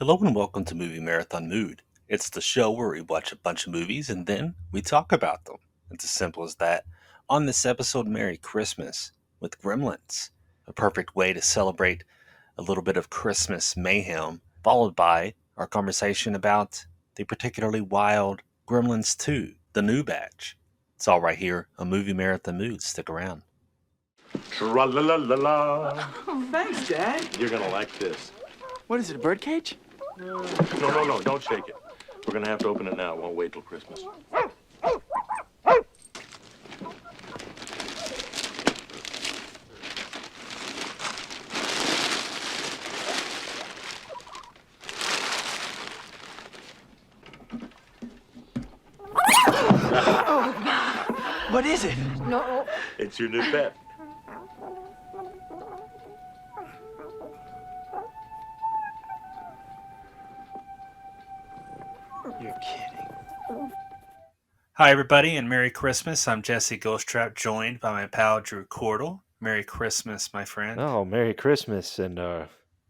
Hello and welcome to Movie Marathon Mood. It's the show where we watch a bunch of movies and then we talk about them. It's as simple as that. On this episode, Merry Christmas with Gremlins, a perfect way to celebrate a little bit of Christmas mayhem, followed by our conversation about the particularly wild Gremlins 2, the new batch. It's all right here on Movie Marathon Mood. Stick around. Tra-la-la-la-la. Oh, thanks, Dad. You're gonna like this. What is it, a birdcage? No, don't shake it. We're gonna have to open it now. It won't wait till Christmas. What is it? No. It's your new pet. You're kidding. Hi, everybody, and Merry Christmas. I'm Jesse Ghostrap, joined by my pal Drew Cordell. Merry Christmas, my friend. Oh, Merry Christmas. And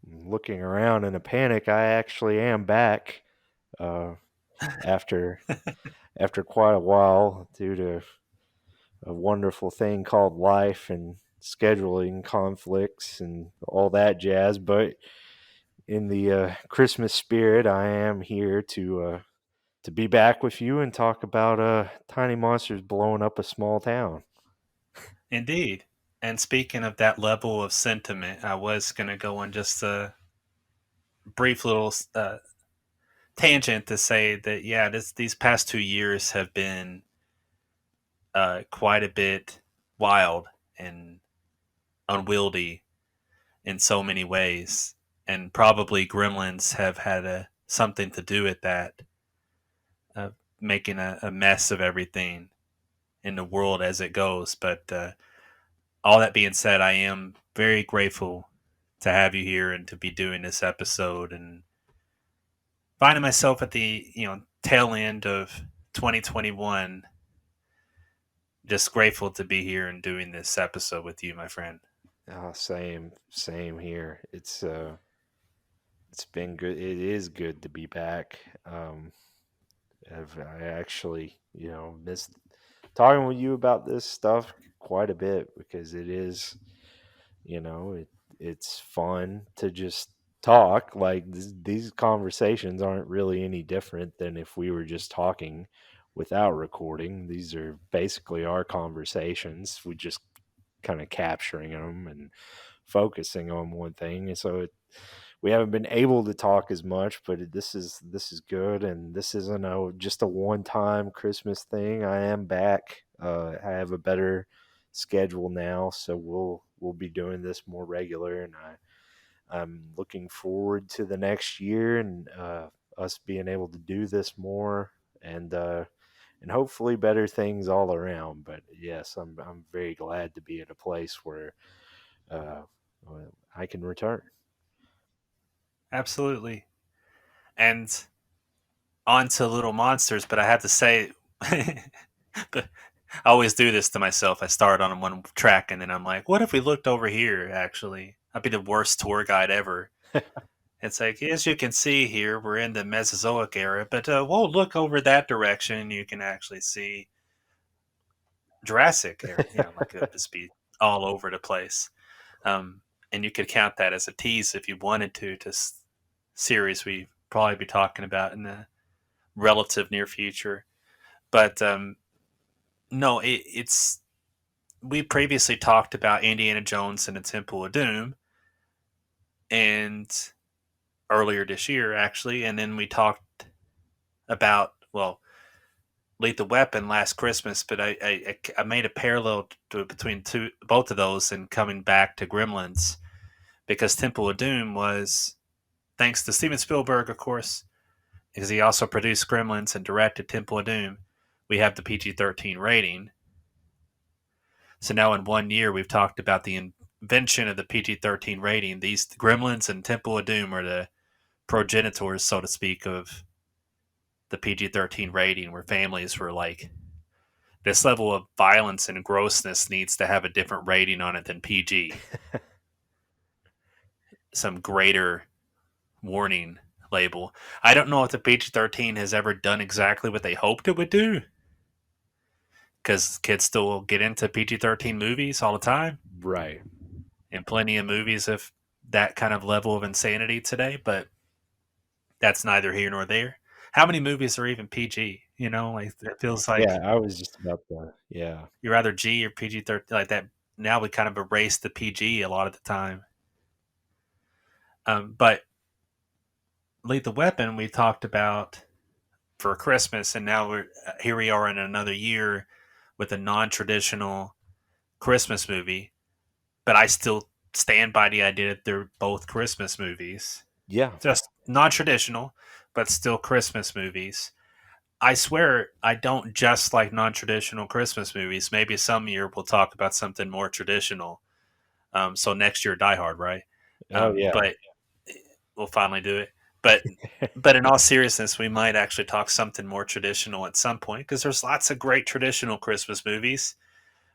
looking around in a panic, I actually am back after after quite a while due to a wonderful thing called life and scheduling conflicts and all that jazz. But in the Christmas spirit, I am here to be back with you and talk about tiny monsters blowing up a small town. Indeed. And speaking of that level of sentiment, I was going to go on just a brief little tangent to say that, yeah, these past 2 years have been quite a bit wild and unwieldy in so many ways. And probably Gremlins have had something to do with that, making a mess of everything in the world as it goes. But all that being said, I am very grateful to have you here and to be doing this episode and finding myself at the tail end of 2021. Just grateful to be here and doing this episode with you, my friend. Same here. It's been good. It is good to be back. I actually, missed talking with you about this stuff quite a bit because it is, it's fun to just talk. Like these conversations aren't really any different than if we were just talking without recording. These are basically our conversations. We just kind of capturing them and focusing on one thing. And so we haven't been able to talk as much, but this is good, and this isn't just a one-time Christmas thing. I am back. I have a better schedule now, so we'll be doing this more regular, and I'm looking forward to the next year and us being able to do this more and hopefully better things all around. But yes, I'm very glad to be at a place where uh, I can return. Absolutely. And on to Little Monsters, but I have to say, but I always do this to myself. I start on one track and then I'm like, what if we looked over here, actually? I'd be the worst tour guide ever. It's like, as you can see here, we're in the Mesozoic era, but we'll look over that direction. You can actually see Jurassic era. Like it would just be all over the place. And you could count that as a tease if you wanted to series we probably be talking about in the relative near future. But no, it's we previously talked about Indiana Jones and the Temple of Doom, and earlier this year actually, and then we talked about Lethal Weapon last Christmas. But I made a parallel between both of those and coming back to Gremlins because Temple of Doom was thanks to Steven Spielberg, of course, because he also produced Gremlins and directed Temple of Doom. We have the PG-13 rating. So now in 1 year, we've talked about the invention of the PG-13 rating. These Gremlins and Temple of Doom are the progenitors, so to speak, of the PG-13 rating, where families were like, this level of violence and grossness needs to have a different rating on it than PG. Some greater warning label. I don't know if the PG-13 has ever done exactly what they hoped it would do, because kids still get into PG-13 movies all the time, Right. and plenty of movies of that kind of level of insanity today. But that's neither here nor there. How many movies are even PG? You know, like it feels Yeah, like I was just about to. Yeah. you're either G or PG-13. Like that. Now we kind of erase the PG a lot of the time. But Lethal Weapon we talked about for Christmas, and now we're here. We are in another year with a non-traditional Christmas movie, but I still stand by the idea that they're both Christmas movies. Yeah. Just non-traditional, but still Christmas movies. I swear I don't just like non-traditional Christmas movies. Maybe some year we'll talk about something more traditional. So next year, Die Hard, right? Oh yeah. But we'll finally do it. But in all seriousness, we might actually talk something more traditional at some point, because there's lots of great traditional Christmas movies.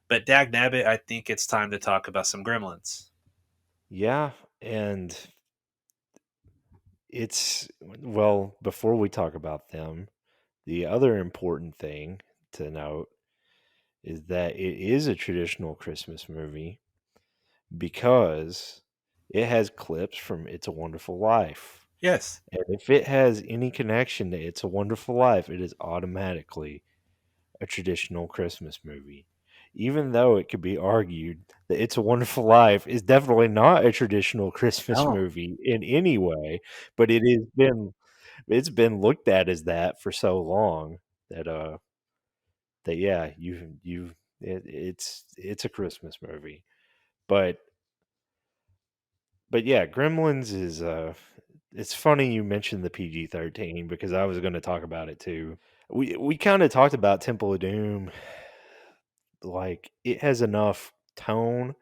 But dag nabbit, I think it's time to talk about some Gremlins. Yeah, and it's well, before we talk about them, the other important thing to note is that it is a traditional Christmas movie because it has clips from It's a Wonderful Life. Yes. And if it has any connection to It's a Wonderful Life, it is automatically a traditional Christmas movie. Even though it could be argued that It's a Wonderful Life is definitely not a traditional Christmas Oh, movie in any way, but it's been looked at as that for so long that yeah, it's a Christmas movie. But yeah, Gremlins is it's funny you mentioned the PG-13 because I was going to talk about it too. We kind of talked about Temple of Doom, like it has enough tone,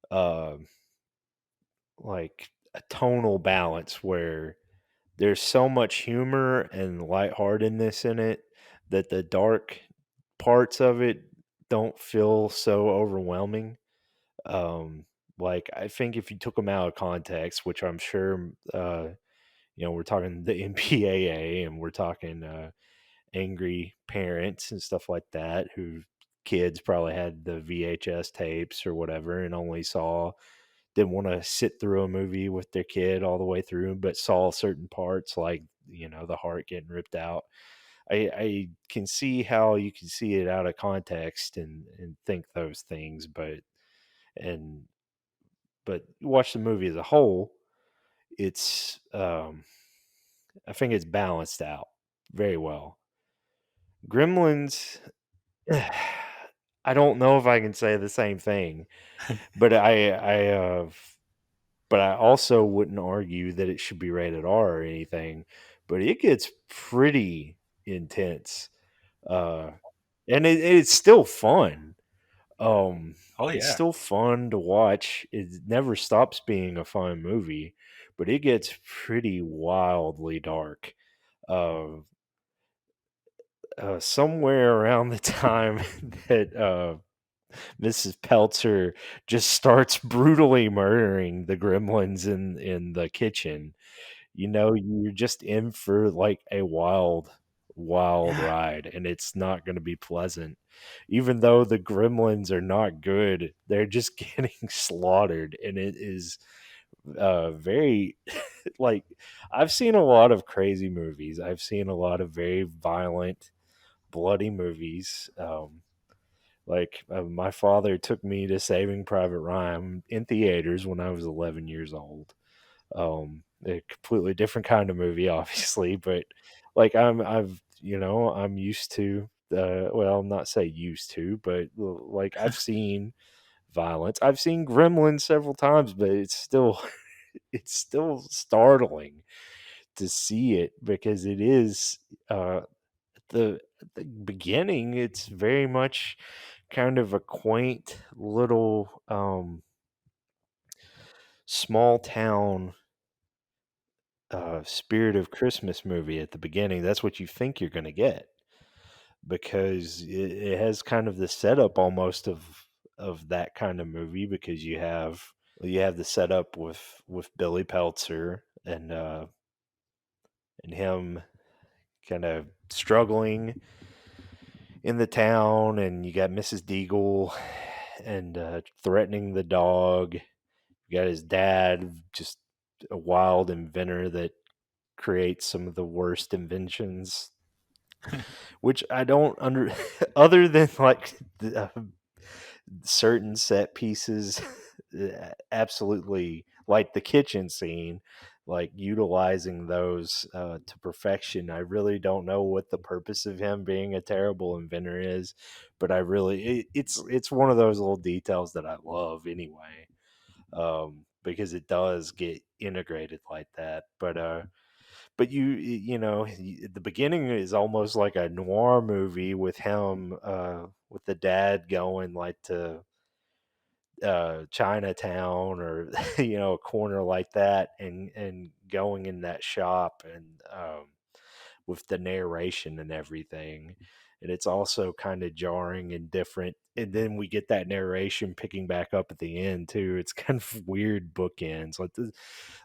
uh, like a tonal balance where there's so much humor and lightheartedness in it that the dark parts of it don't feel so overwhelming. Um, like I think if you took them out of context, which I'm sure, we're talking the MPAA and we're talking angry parents and stuff like that who kids probably had the VHS tapes or whatever and only saw didn't want to sit through a movie with their kid all the way through, but saw certain parts like the heart getting ripped out. I can see how you can see it out of context and think those things, and but watch the movie as a whole, it's I think it's balanced out very well. Gremlins, I don't know if I can say the same thing, but I also wouldn't argue that it should be rated R or anything, but it gets pretty intense. Uh, and it's still fun. oh It's yeah. still fun to watch. It never stops being a fun movie, but it gets pretty wildly dark. Uh, Somewhere around the time that Mrs. Peltzer just starts brutally murdering the gremlins in the kitchen, you're just in for like a wild Yeah. ride, and it's not going to be pleasant. Even though the gremlins are not good, they're just getting slaughtered, and it is very like I've seen a lot of crazy movies. I've seen a lot of very violent, bloody movies. My father took me to Saving Private Ryan in theaters when I was 11 years old. A completely different kind of movie, obviously, but like I'm used to well, not say used to, but like I've seen violence. I've seen Gremlins several times, but it's still it's still startling to see it because it is at the beginning it's very much kind of a quaint little small town spirit of Christmas movie at the beginning. That's what you think you're going to get because it has kind of the setup almost of that kind of movie because you have the setup with Billy Peltzer and and him kind of struggling in the town, and you got Mrs. Deagle and threatening the dog. You got his dad, just a wild inventor that creates some of the worst inventions, which I don't under other than like certain set pieces, absolutely like the kitchen scene, like utilizing those to perfection. I really don't know what the purpose of him being a terrible inventor is, but I really it's one of those little details that I love anyway, because it does get integrated like that. But you know, the beginning is almost like a noir movie with him, with the dad going like to Chinatown, or you know, a corner like that, and going in that shop, and with the narration and everything. And it's also kind of jarring and different. And then we get that narration picking back up at the end too. It's kind of weird bookends.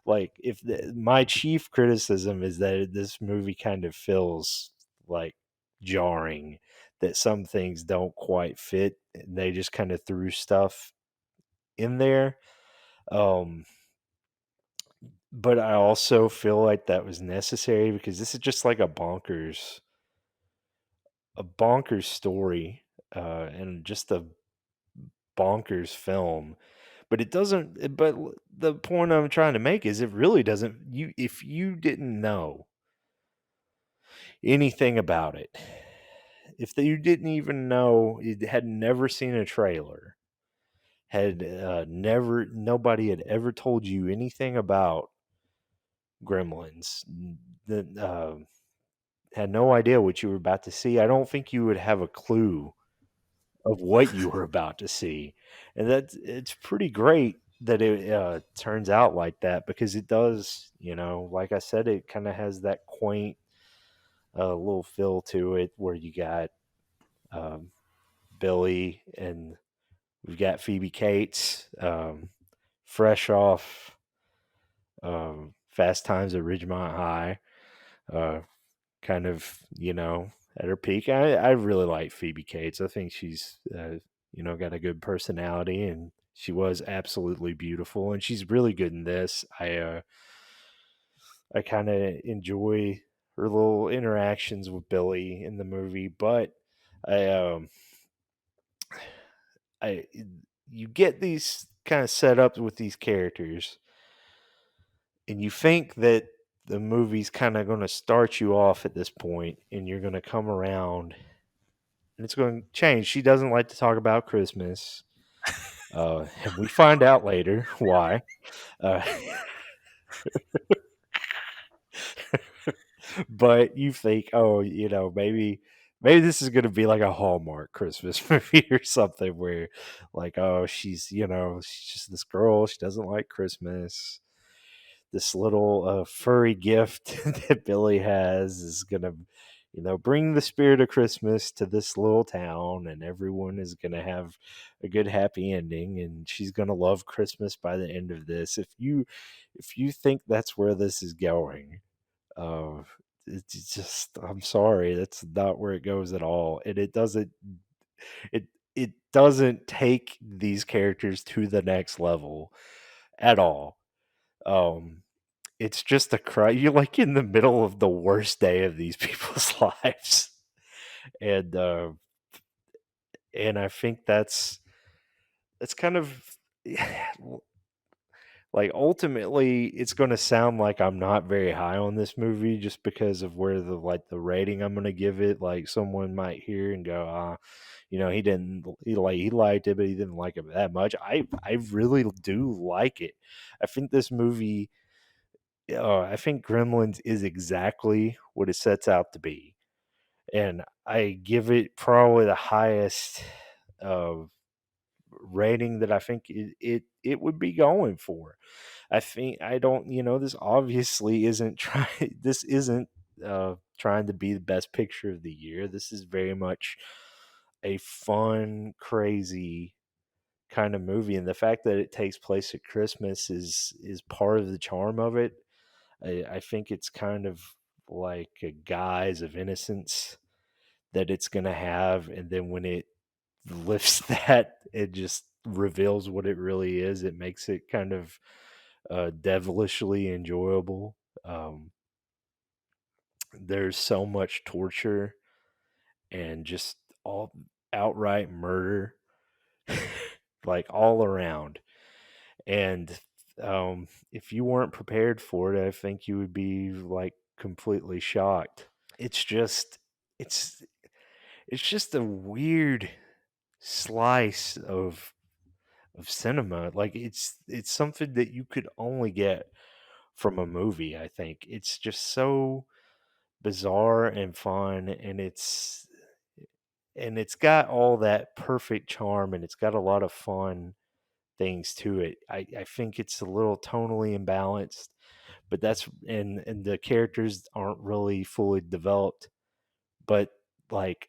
Like if my chief criticism is that this movie kind of feels like jarring, that some things don't quite fit. And they just kind of threw stuff in there. Um, but I also feel like that was necessary because this is just like a bonkers story, and just a bonkers film. But it doesn't. But the point I'm trying to make is, it really doesn't. You if you didn't know anything about it, if you didn't even know, you had never seen a trailer, had never nobody had ever told you anything about Gremlins, that had no idea what you were about to see, I don't think you would have a clue of what you were about to see. And it's pretty great that it turns out like that, because it does, like I said, it kind of has that quaint little feel to it, where you got um, Billy, and we've got Phoebe Cates, fresh off Fast Times at Ridgemont High, uh, kind of, at her peak. I really like Phoebe Cates. I think she's, got a good personality, and she was absolutely beautiful, and she's really good in this. I kind of enjoy her little interactions with Billy in the movie, but I, I, you get these kind of setups with these characters, and you think that the movie's kind of going to start you off at this point, and you're going to come around, and it's going to change. She doesn't like to talk about Christmas, and we find out later why. Uh, but you think, oh, maybe this is going to be like a Hallmark Christmas movie or something, where, like, oh, she's just this girl. She doesn't like Christmas. This little furry gift that Billy has is gonna, bring the spirit of Christmas to this little town, and everyone is gonna have a good happy ending, and she's gonna love Christmas by the end of this. If you think that's where this is going, uh, it's just, I'm sorry, that's not where it goes at all, and it doesn't take these characters to the next level at all. Um, it's just a cry. You're like in the middle of the worst day of these people's lives, and I think that's kind of like, ultimately, it's going to sound like I'm not very high on this movie, just because of where the rating I'm going to give it. Like, someone might hear and go, he liked it, but he didn't like it that much. I really do like it. I think this movie, I think Gremlins is exactly what it sets out to be, and I give it probably the highest uh, rating that I think it would be going for. I think, I don't, this obviously isn't trying. This isn't trying to be the best picture of the year. This is very much a fun, crazy kind of movie, and the fact that it takes place at Christmas is part of the charm of it. I think it's kind of like a guise of innocence that it's going to have, and then when it lifts that, it just reveals what it really is. It makes it kind of devilishly enjoyable. Um, there's so much torture and just all outright murder, like all around. And if you weren't prepared for it, I think you would be like completely shocked. It's just, it's, it's just a weird slice of cinema. Like it's something that you could only get from a movie. I think it's just so bizarre and fun, and it's got all that perfect charm, and it's got a lot of fun things to it. I think it's a little tonally imbalanced, but that's and the characters aren't really fully developed. But like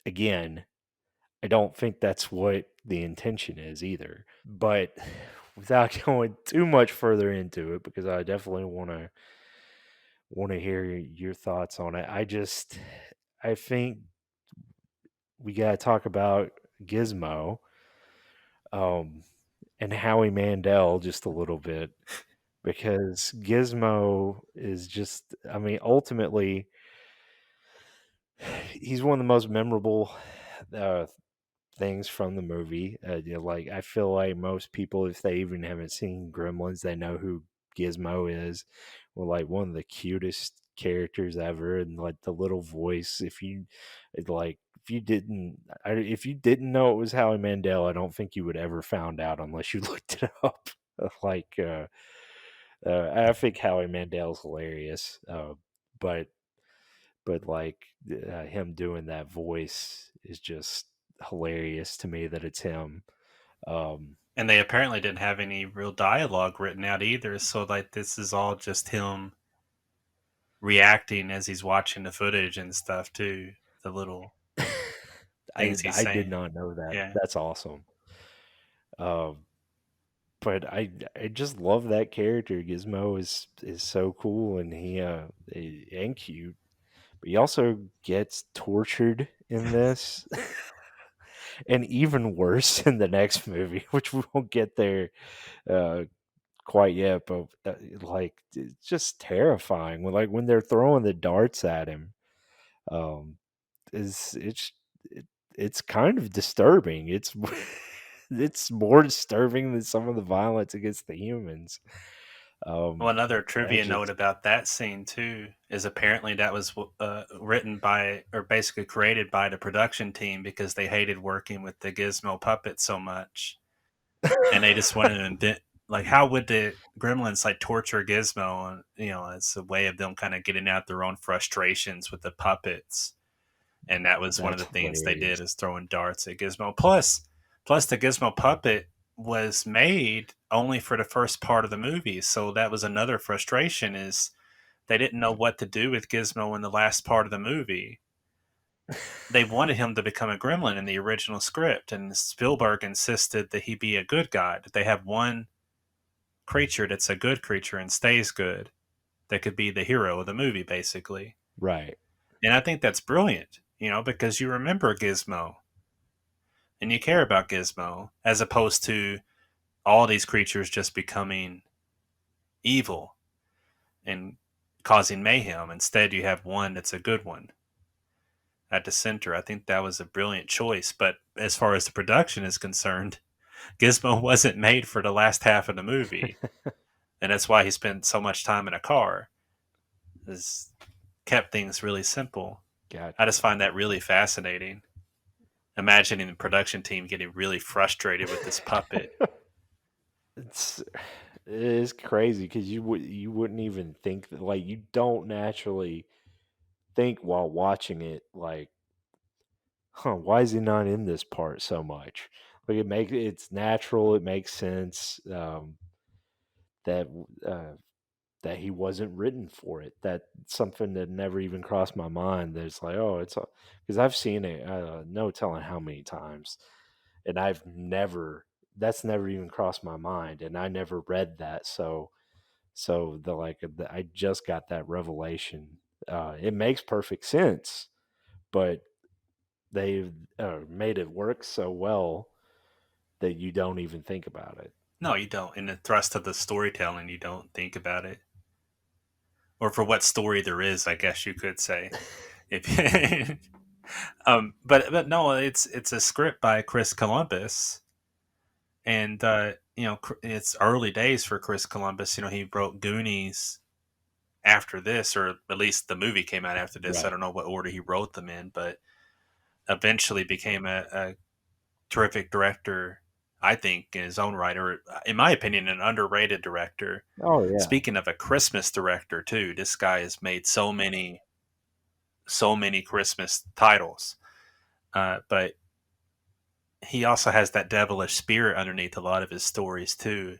again, I don't think that's what the intention is either. But without going too much further into it, because I definitely want to hear your thoughts on it. I think we got to talk about Gizmo, um, and Howie Mandel just a little bit, because Gizmo is just, I mean, ultimately, he's one of the most memorable uh, things from the movie. Like, I feel like most people, if they even haven't seen Gremlins, they know who Gizmo is. Well, like one of the cutest characters ever, and like the little voice. If you didn't know it was Howie Mandel, I don't think you would ever found out unless you looked it up. like, I think Howie Mandel's hilarious, but like him doing that voice is just hilarious to me that it's him. Um, And they apparently didn't have any real dialogue written out either. So like this is all just him reacting as he's watching the footage and stuff too. The little things he's I did saying. not know that. Yeah. That's awesome. Um, but I just love that character. Gizmo is so cool, and and cute. But he also gets tortured in this, and even worse in the next movie, which we won't get there uh, quite yet. But like, it's just terrifying when they're throwing the darts at him. Um, is it's kind of disturbing. It's it's more disturbing than some of the violence against the humans. Well, another I trivia note just about that scene too is apparently that was written by or basically created by the production team because they hated working with the Gizmo puppet so much, and they just wanted to invent like how would the Gremlins like torture Gizmo, and it's a way of them kind of getting out their own frustrations with the puppets, and that was one of that's the things they hilarious. did is throwing darts at Gizmo. Plus the Gizmo puppet was made only for the first part of the movie, so that was another frustration is they didn't know what to do with Gizmo in the last part of the movie. They wanted him to become a gremlin in the original script, and Spielberg insisted that he be a good guy. That they have one creature that's a good creature and stays good, that could be the hero of the movie, basically. Right. And I think that's brilliant, because you remember Gizmo and you care about Gizmo, as opposed to all these creatures just becoming evil and causing mayhem. Instead, you have one that's a good one at the center. I think that was a brilliant choice. But as far as the production is concerned, Gizmo wasn't made for the last half of the movie, and that's why he spent so much time in a car. Is kept things really simple. I just Gotcha. find that really fascinating. Imagining the production team getting really frustrated with this puppet. it's it is crazy because you wouldn't even think that, like, you don't naturally think while watching it, like, huh, why is he not in this part so much? Like, it's natural, it makes sense, that that he wasn't written for it. That's something that never even crossed my mind. That it's like, oh, it's because I've seen it, no telling how many times, and that's never even crossed my mind, and I never read that. So I just got that revelation It makes perfect sense, but they've made it work so well that you don't even think about it. No, you don't. In the thrust of the storytelling, you don't think about it, or for what story there is, I guess you could say. If but no, it's a script by Chris Columbus, and it's early days for Chris Columbus. He wrote Goonies after this, or at least the movie came out after this. I Right. don't know what order he wrote them in, but eventually became a terrific director. I think in his own right, or in my opinion, an underrated director. Oh yeah. Speaking of a Christmas director, too, this guy has made so many Christmas titles. But he also has that devilish spirit underneath a lot of his stories too,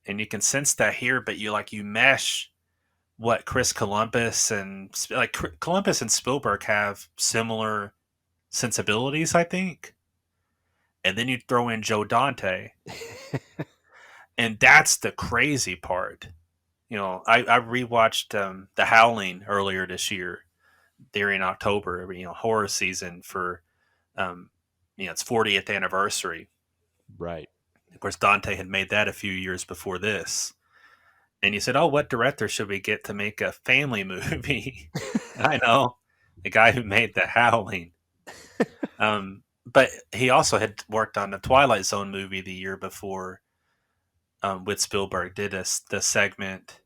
and you can sense that here. But you mesh what Chris Columbus and Columbus and Spielberg have similar sensibilities, I think, and then you throw in Joe Dante, and that's the crazy part. I rewatched The Howling earlier this year during October, horror season for its 40th anniversary. Right. Of course, Dante had made that a few years before this. And you said, "Oh, what director should we get to make a family movie?" I know the guy who made The Howling. But he also had worked on the Twilight Zone movie the year before with Spielberg. Did the segment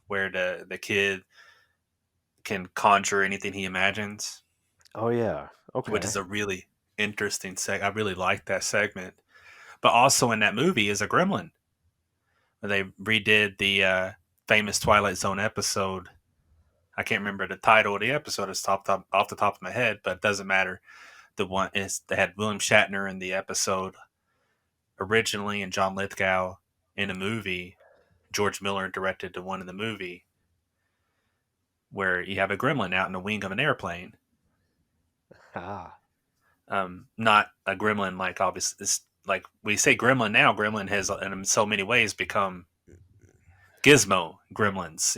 where the kid can conjure anything he imagines, Oh yeah. which is Okay. a really interesting I really like that segment. But also in that movie is a gremlin. They redid the famous Twilight Zone episode. I can't remember the title of the episode. It's off the top of my head, but it doesn't matter. The one is they had William Shatner in the episode originally, and John Lithgow in a movie. George Miller directed the one in the movie where you have a gremlin out in the wing of an airplane. Ah. Not a gremlin like obviously. It's like we say gremlin now. Gremlin has in so many ways become Gizmo gremlins,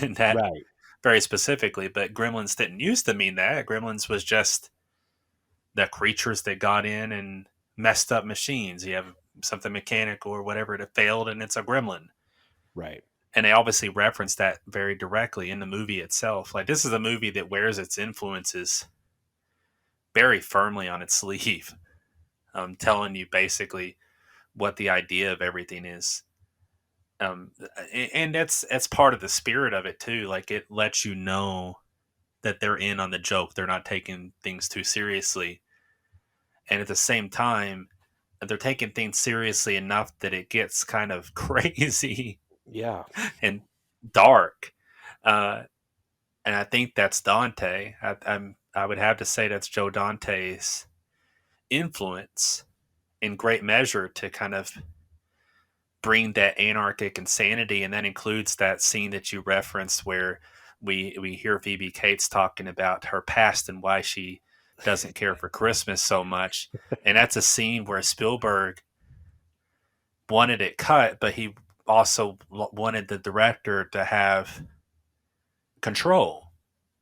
and that Right. very specifically. But gremlins didn't used to mean that. Gremlins was just the creatures that got in and messed up machines. You have something mechanical or whatever that failed, and it's a gremlin. Right. And they obviously reference that very directly in the movie itself. Like this is a movie that wears its influences very firmly on its sleeve, telling you basically what the idea of everything is. Um, and that's part of the spirit of it too. Like it lets you know that they're in on the joke. They're not taking things too seriously, and at the same time, they're taking things seriously enough that it gets kind of crazy Yeah. and dark. Uh, and I think that's Dante. I would have to say that's Joe Dante's influence in great measure to kind of bring that anarchic insanity, and that includes that scene that you referenced where we hear Phoebe Cates talking about her past and why she doesn't care for Christmas so much, and that's a scene where Spielberg wanted it cut, but he also wanted the director to have control.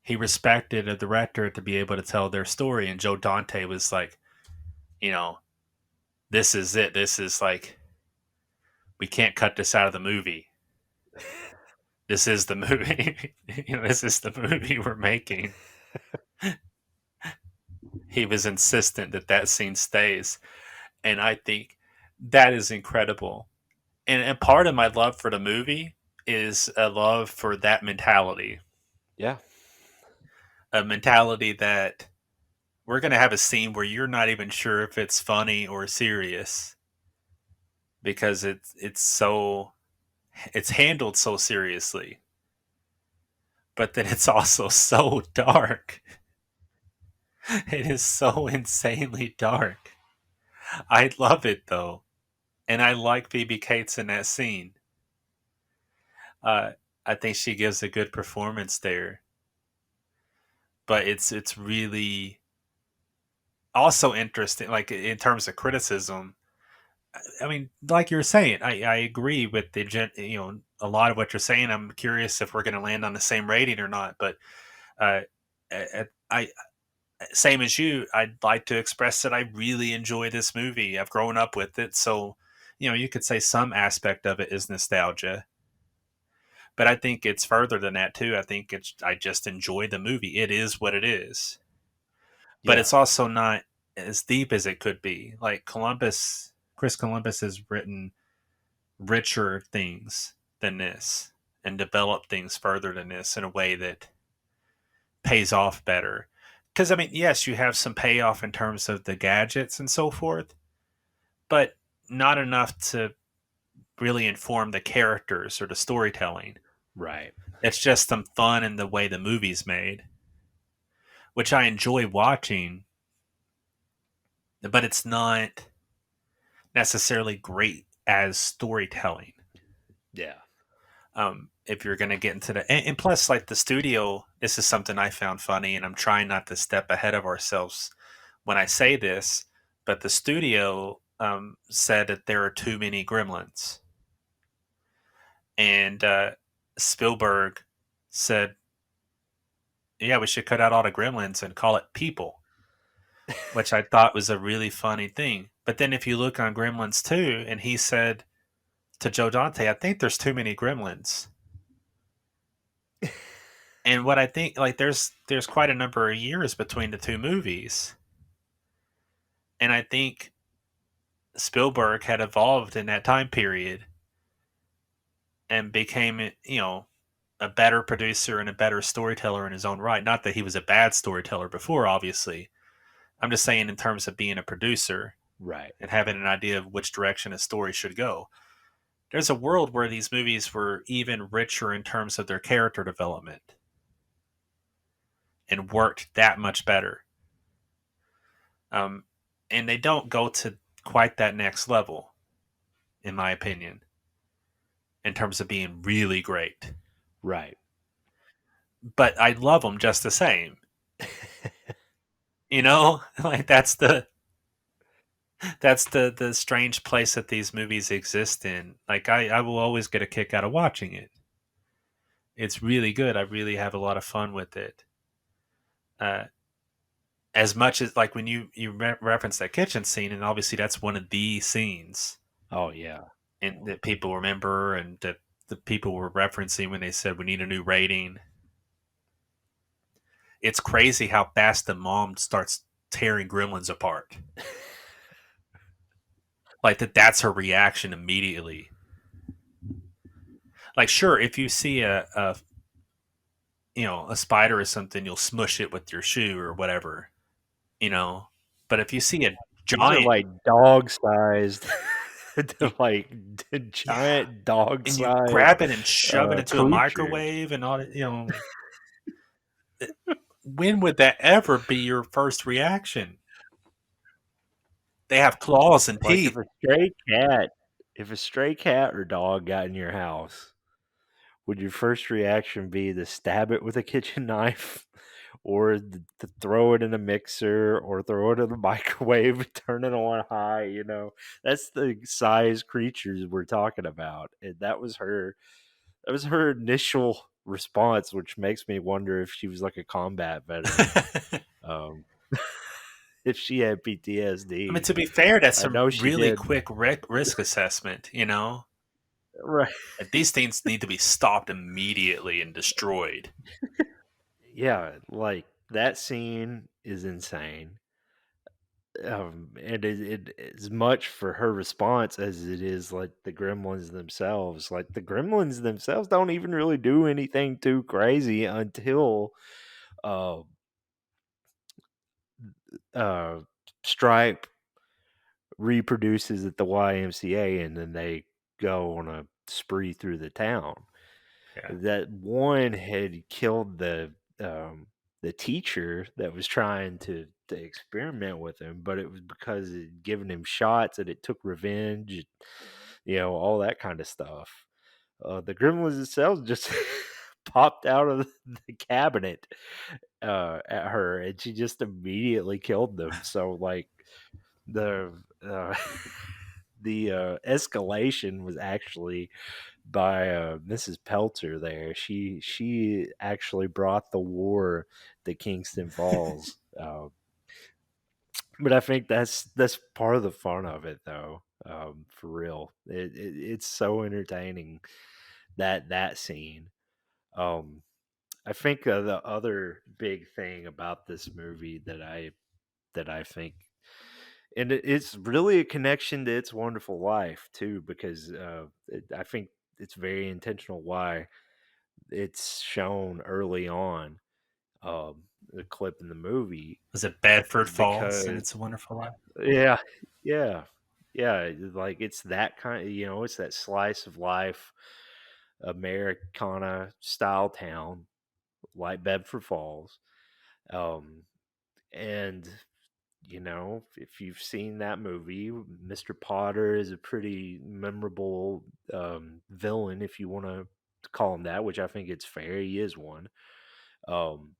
He respected a director to be able to tell their story, and Joe Dante was like, you know, this is it. This is like we can't cut this out of the movie. This is the movie. This is the movie we're making. He was insistent that that scene stays, and I think that is incredible. And part of my love for the movie is a love for that mentality, Yeah. a mentality that we're going to have a scene where you're not even sure if it's funny or serious because it's handled so seriously, but then it's also so dark. It is so insanely dark. I love it though, and I like Phoebe Cates in that scene. Uh, I think she gives a good performance there, but it's really also interesting. Like in terms of criticism, I mean, like you were saying, I agree with a lot of what you're saying. I'm curious if we're going to land on the same rating or not. But uh, I same as you, I'd like to express that I really enjoy this movie. I've grown up with it, so you could say some aspect of it is nostalgia, but I think it's further than that too. I just enjoy the movie. It is what it is, but Yeah. it's also not as deep as it could be. Like Chris Columbus has written richer things than this and developed things further than this in a way that pays off better. Because, I mean, yes, you have some payoff in terms of the gadgets and so forth, but not enough to really inform the characters or the storytelling. Right. It's just some fun in the way the movie's made, which I enjoy watching, but it's not necessarily great as storytelling. Yeah. If you're going to get into and plus, like the studio, this is something I found funny, and I'm trying not to step ahead of ourselves when I say this, but the studio said that there are too many gremlins. And Spielberg said, yeah, we should cut out all the gremlins and call it people, which I thought was a really funny thing. But then if you look on Gremlins 2, and he said to Joe Dante, I think there's too many gremlins. And what I think, like, there's quite a number of years between the two movies. And I think Spielberg had evolved in that time period and became, a better producer and a better storyteller in his own right. Not that he was a bad storyteller before, obviously. I'm just saying in terms of being a producer Right. and having an idea of which direction a story should go. There's a world where these movies were even richer in terms of their character development and worked that much better. Um, and they don't go to quite that next level, in my opinion, in terms of being really great. Right. But I love them just the same. Like that's the strange place that these movies exist in. Like I will always get a kick out of watching it. It's really good. I really have a lot of fun with it. Uh, as much as like when you reference that kitchen scene, and obviously that's one of the scenes, Oh yeah. and that people remember, and that the people were referencing when they said we need a new rating. It's crazy how fast the mom starts tearing Gremlins apart. Like that's her reaction immediately. Like sure, if you see a spider or something, you'll smush it with your shoe or whatever, you know. But if you see a These are giant, like dog sized, you, like yeah, giant dog and you sized grab it and shove it into a creatures. microwave and all that. When would that ever be your first reaction? They have claws and Like teeth. if a stray cat or dog got in your house, would your first reaction be to stab it with a kitchen knife, or to throw it in a mixer, or throw it in the microwave, turn it on high? That's the size creatures we're talking about, and that was her initial response, which makes me wonder if she was like a combat veteran, I um, if she had mean, PTSD. to be fair, that's I a know she really did. quick risk assessment. Right. Like these things need to be stopped immediately and destroyed. Yeah, like that scene is insane. And it is much for her response as it is like the gremlins themselves. Like the gremlins themselves don't even really do anything too crazy until uh uh Stripe reproduces at the YMCA, and then they go on a spree through the town. Yeah. That one had killed the teacher that was trying to experiment with him, but it was because it had given him shots and it took revenge, all that kind of stuff. The gremlins themselves just popped out of the cabinet at her, and she just immediately killed them. So like the uh, the escalation was actually by Mrs. Pelter. There, she actually brought the war to Kingston Falls. But I think that's part of the fun of it, though. For real, it's so entertaining that scene. Um, I think the other big thing about this movie that I think, and it's really a connection to It's a Wonderful Life too, because I think it's very intentional why it's shown early on. The clip in the movie Was it Bedford is Falls because and It's a Wonderful Life? yeah, yeah, yeah. Like it's that kind of, it's that slice of life, Americana style town like Bedford Falls. Um, and if you've seen that movie, Mr. Potter is a pretty memorable villain, if you want to call him that, which I think it's fair. He is one. Um,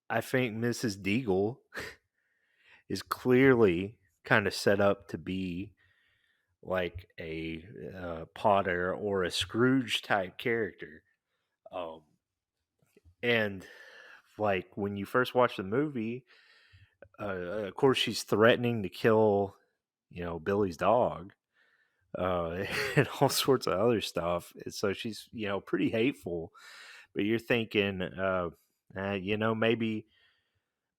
I think Mrs. Deagle is clearly kind of set up to be like a Potter or a Scrooge type character. Um, and like when you first watch the movie, of course she's threatening to kill, Billy's dog, and all sorts of other stuff. And so she's, pretty hateful. But you're thinking,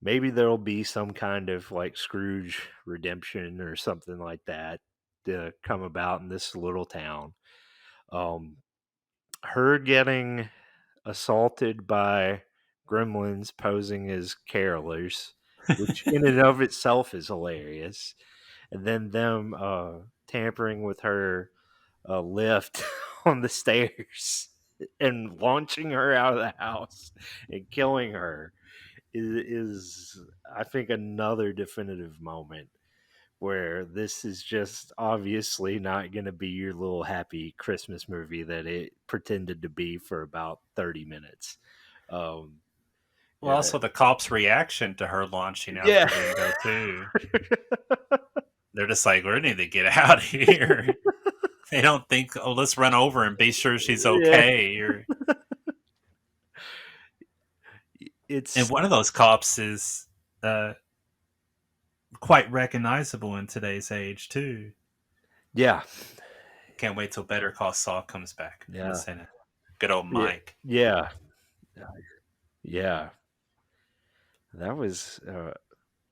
maybe there'll be some kind of like Scrooge redemption or something like that to come about in this little town. Um, her getting assaulted by gremlins posing as carolers, which in and of itself is hilarious, and then them tampering with her lift on the stairs and launching her out of the house and killing her is I think another definitive moment where this is just obviously not going to be your little happy Christmas movie that it pretended to be for about 30 minutes. Um, Well, yeah. also the cops' reaction to her launching out Yeah. the window too. They're just like, we need to get out of here. They don't think, oh, let's run over and be sure she's Yeah. okay. And It's, one of those cops is uh, quite recognizable in today's age too. yeah. Can't wait till Better Call Saul comes back. Yeah. Listening to good old Yeah. Mike. Yeah. Yeah. That was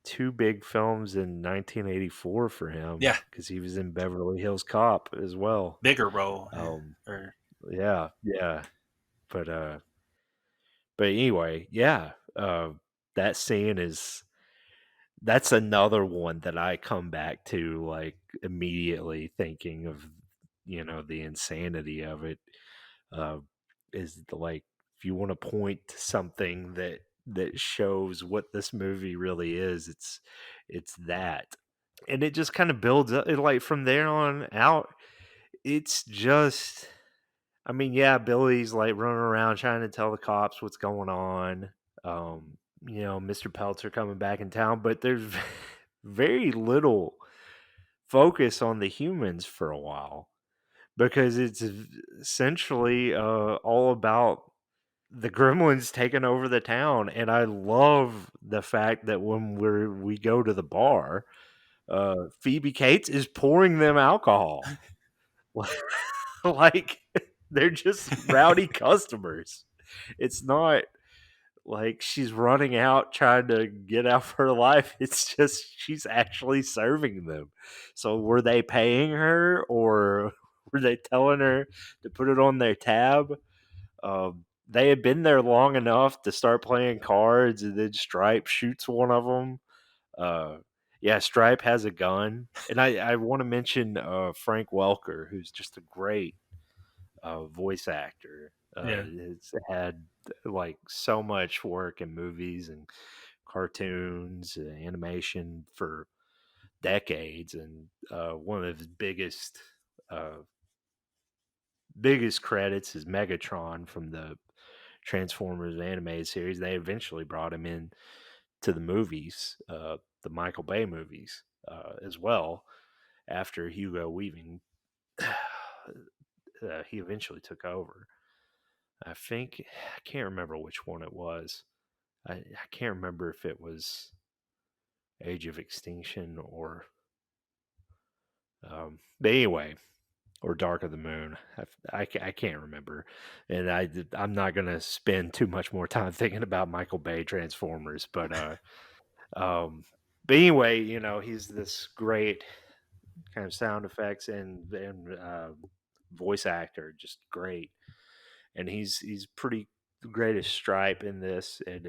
two big films in 1984 for him Yeah, because he was in Beverly Hills Cop as well. bigger role. Um, Or yeah. Yeah. But anyway, yeah. That scene is that's another one that I come back to like immediately thinking of, the insanity of it. Uh, is like if you want to point to something that shows what this movie really is, it's that, and it just kind of builds up. Like from there on out, it's just. I mean, yeah, Billy's like running around trying to tell the cops what's going on. Mr. Peltzer coming back in town, but there's very little focus on the humans for a while because it's essentially all about the gremlins taking over the town. And I love the fact that when we go to the bar, Phoebe Cates is pouring them alcohol. Like they're just rowdy customers. It's not like she's running out trying to get out of her life. It's just she's actually serving them. So were they paying her or were they telling her to put it on their tab? They had been there long enough to start playing cards, and then Stripe shoots one of them. Uh, yeah, Stripe has a gun, and I want to mention Frank Welker, who's just a great voice actor. yeah, Has had like so much work in movies and cartoons, animation for decades, and one of his uh, biggest credits is Megatron from the Transformers animated series. They eventually brought him in to the movies, the Michael Bay movies, as well. after Hugo Weaving, he eventually took over. I think I can't remember which one it was. I can't remember if it was Age of Extinction or but anyway, or Dark of the Moon. I can't remember, and I'm not gonna spend too much more time thinking about Michael Bay Transformers, um, but anyway, he's this great kind of sound effects and voice actor, just great, and he's pretty great as Stripe in this, and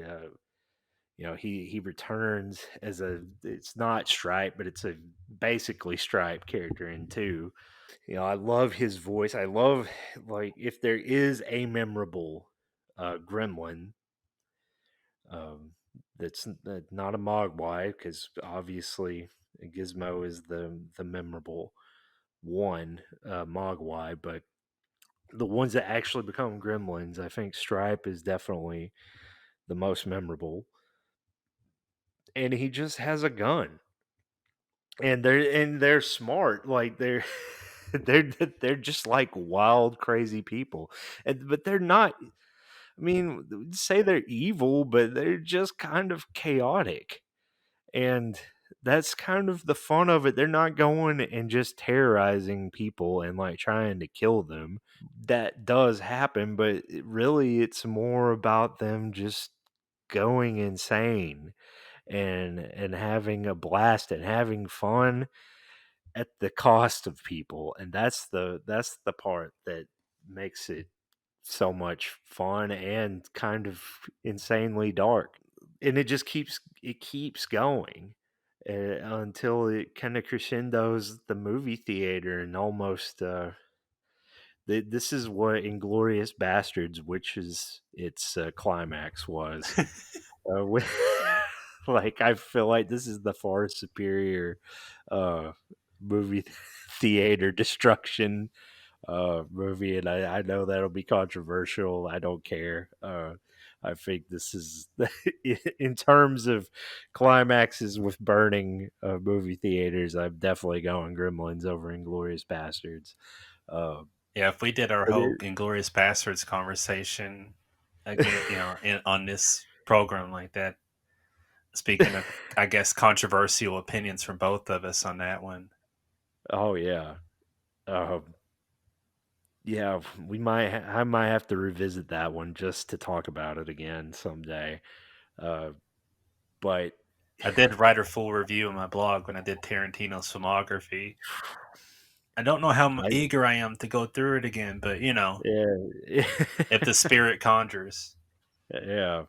he returns as it's not Stripe, but it's a basically Stripe character in two. I love his voice. I love, like, if there is a memorable gremlin, um, that's not a Mogwai, because obviously Gizmo is the memorable one, Mogwai, but the ones that actually become gremlins, I think Stripe is definitely the most memorable. And he just has a gun. And they're smart, like they're just like wild crazy people, but they're not. I mean, say they're evil, but they're just kind of chaotic, and that's kind of the fun of it. They're not going and just terrorizing people and like trying to kill them. That does happen, but really it's more about them just going insane and having a blast and having fun at the cost of people, and that's the part that makes it so much fun and kind of insanely dark. And it keeps going until it kind of crescendos the movie theater, and almost this is what Inglorious Bastards, which is its climax, was. With, like, I feel like this is the far superior uh, movie theater destruction movie, and I know that'll be controversial. I don't care. I think this is, in terms of climaxes with burning movie theaters, I'm definitely going Gremlins over Inglorious Bastards. Uh, Yeah, if we did our but whole it, Inglorious Bastards conversation again, on this program like that, speaking of, I guess, controversial opinions from both of us on that one. oh yeah, um, yeah, I might have to revisit that one just to talk about it again someday. Uh, but I did write a full review on my blog when I did Tarantino's filmography. I don't know how I eager I am to go through it again, but yeah. if the spirit conjures. Yeah,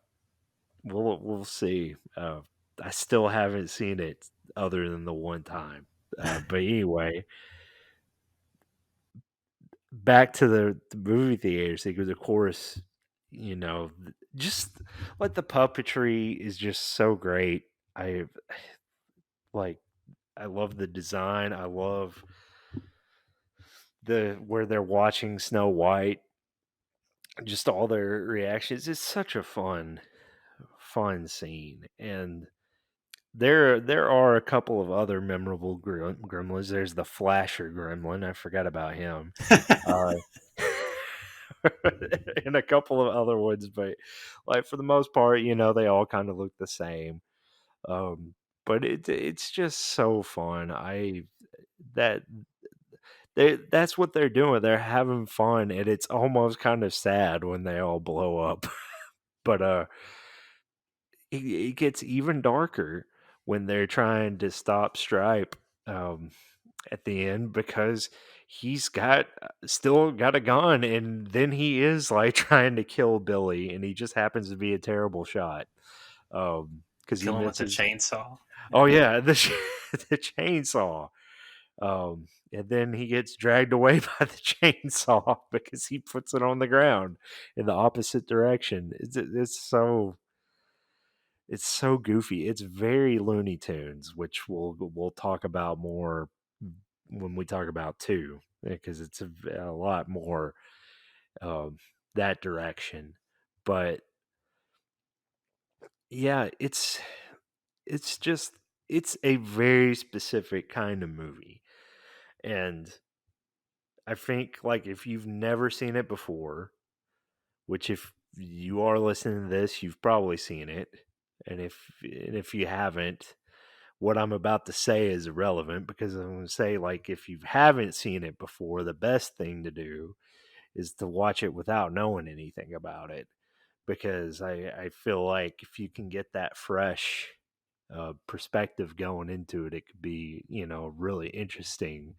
we'll see. I still haven't seen it other than the one time. But anyway, back to the movie theaters, because of course, just like the puppetry is just so great. I like I love the design. I love the where they're watching Snow White, just all their reactions. It's such a fun scene. And there are a couple of other memorable gremlins. There's the Flasher Gremlin. I forgot about him. Uh, and a couple of other ones, but like for the most part, they all kind of look the same. Um, but it's just so fun. That that's what they're doing. They're having fun, and it's almost kind of sad when they all blow up. But it gets even darker when they're trying to stop Stripe um, at the end, because he's got still got a gun, and then he is like trying to kill Billy, and he just happens to be a terrible shot because he Kill him with a misses. chainsaw. Oh yeah, the chainsaw. And then he gets dragged away by the chainsaw because he puts it on the ground in the opposite direction. It's so goofy. It's very Looney Tunes, which we'll talk about more when we talk about two, because it's a lot more um, that direction. But yeah, it's just it's a very specific kind of movie. And I think, like, if you've never seen it before, which if you are listening to this, you've probably seen it. And if you haven't, what I'm about to say is irrelevant, because I'm going to say, like, if you haven't seen it before, the best thing to do is to watch it without knowing anything about it, because I feel like if you can get that fresh perspective going into it, it could be, really interesting.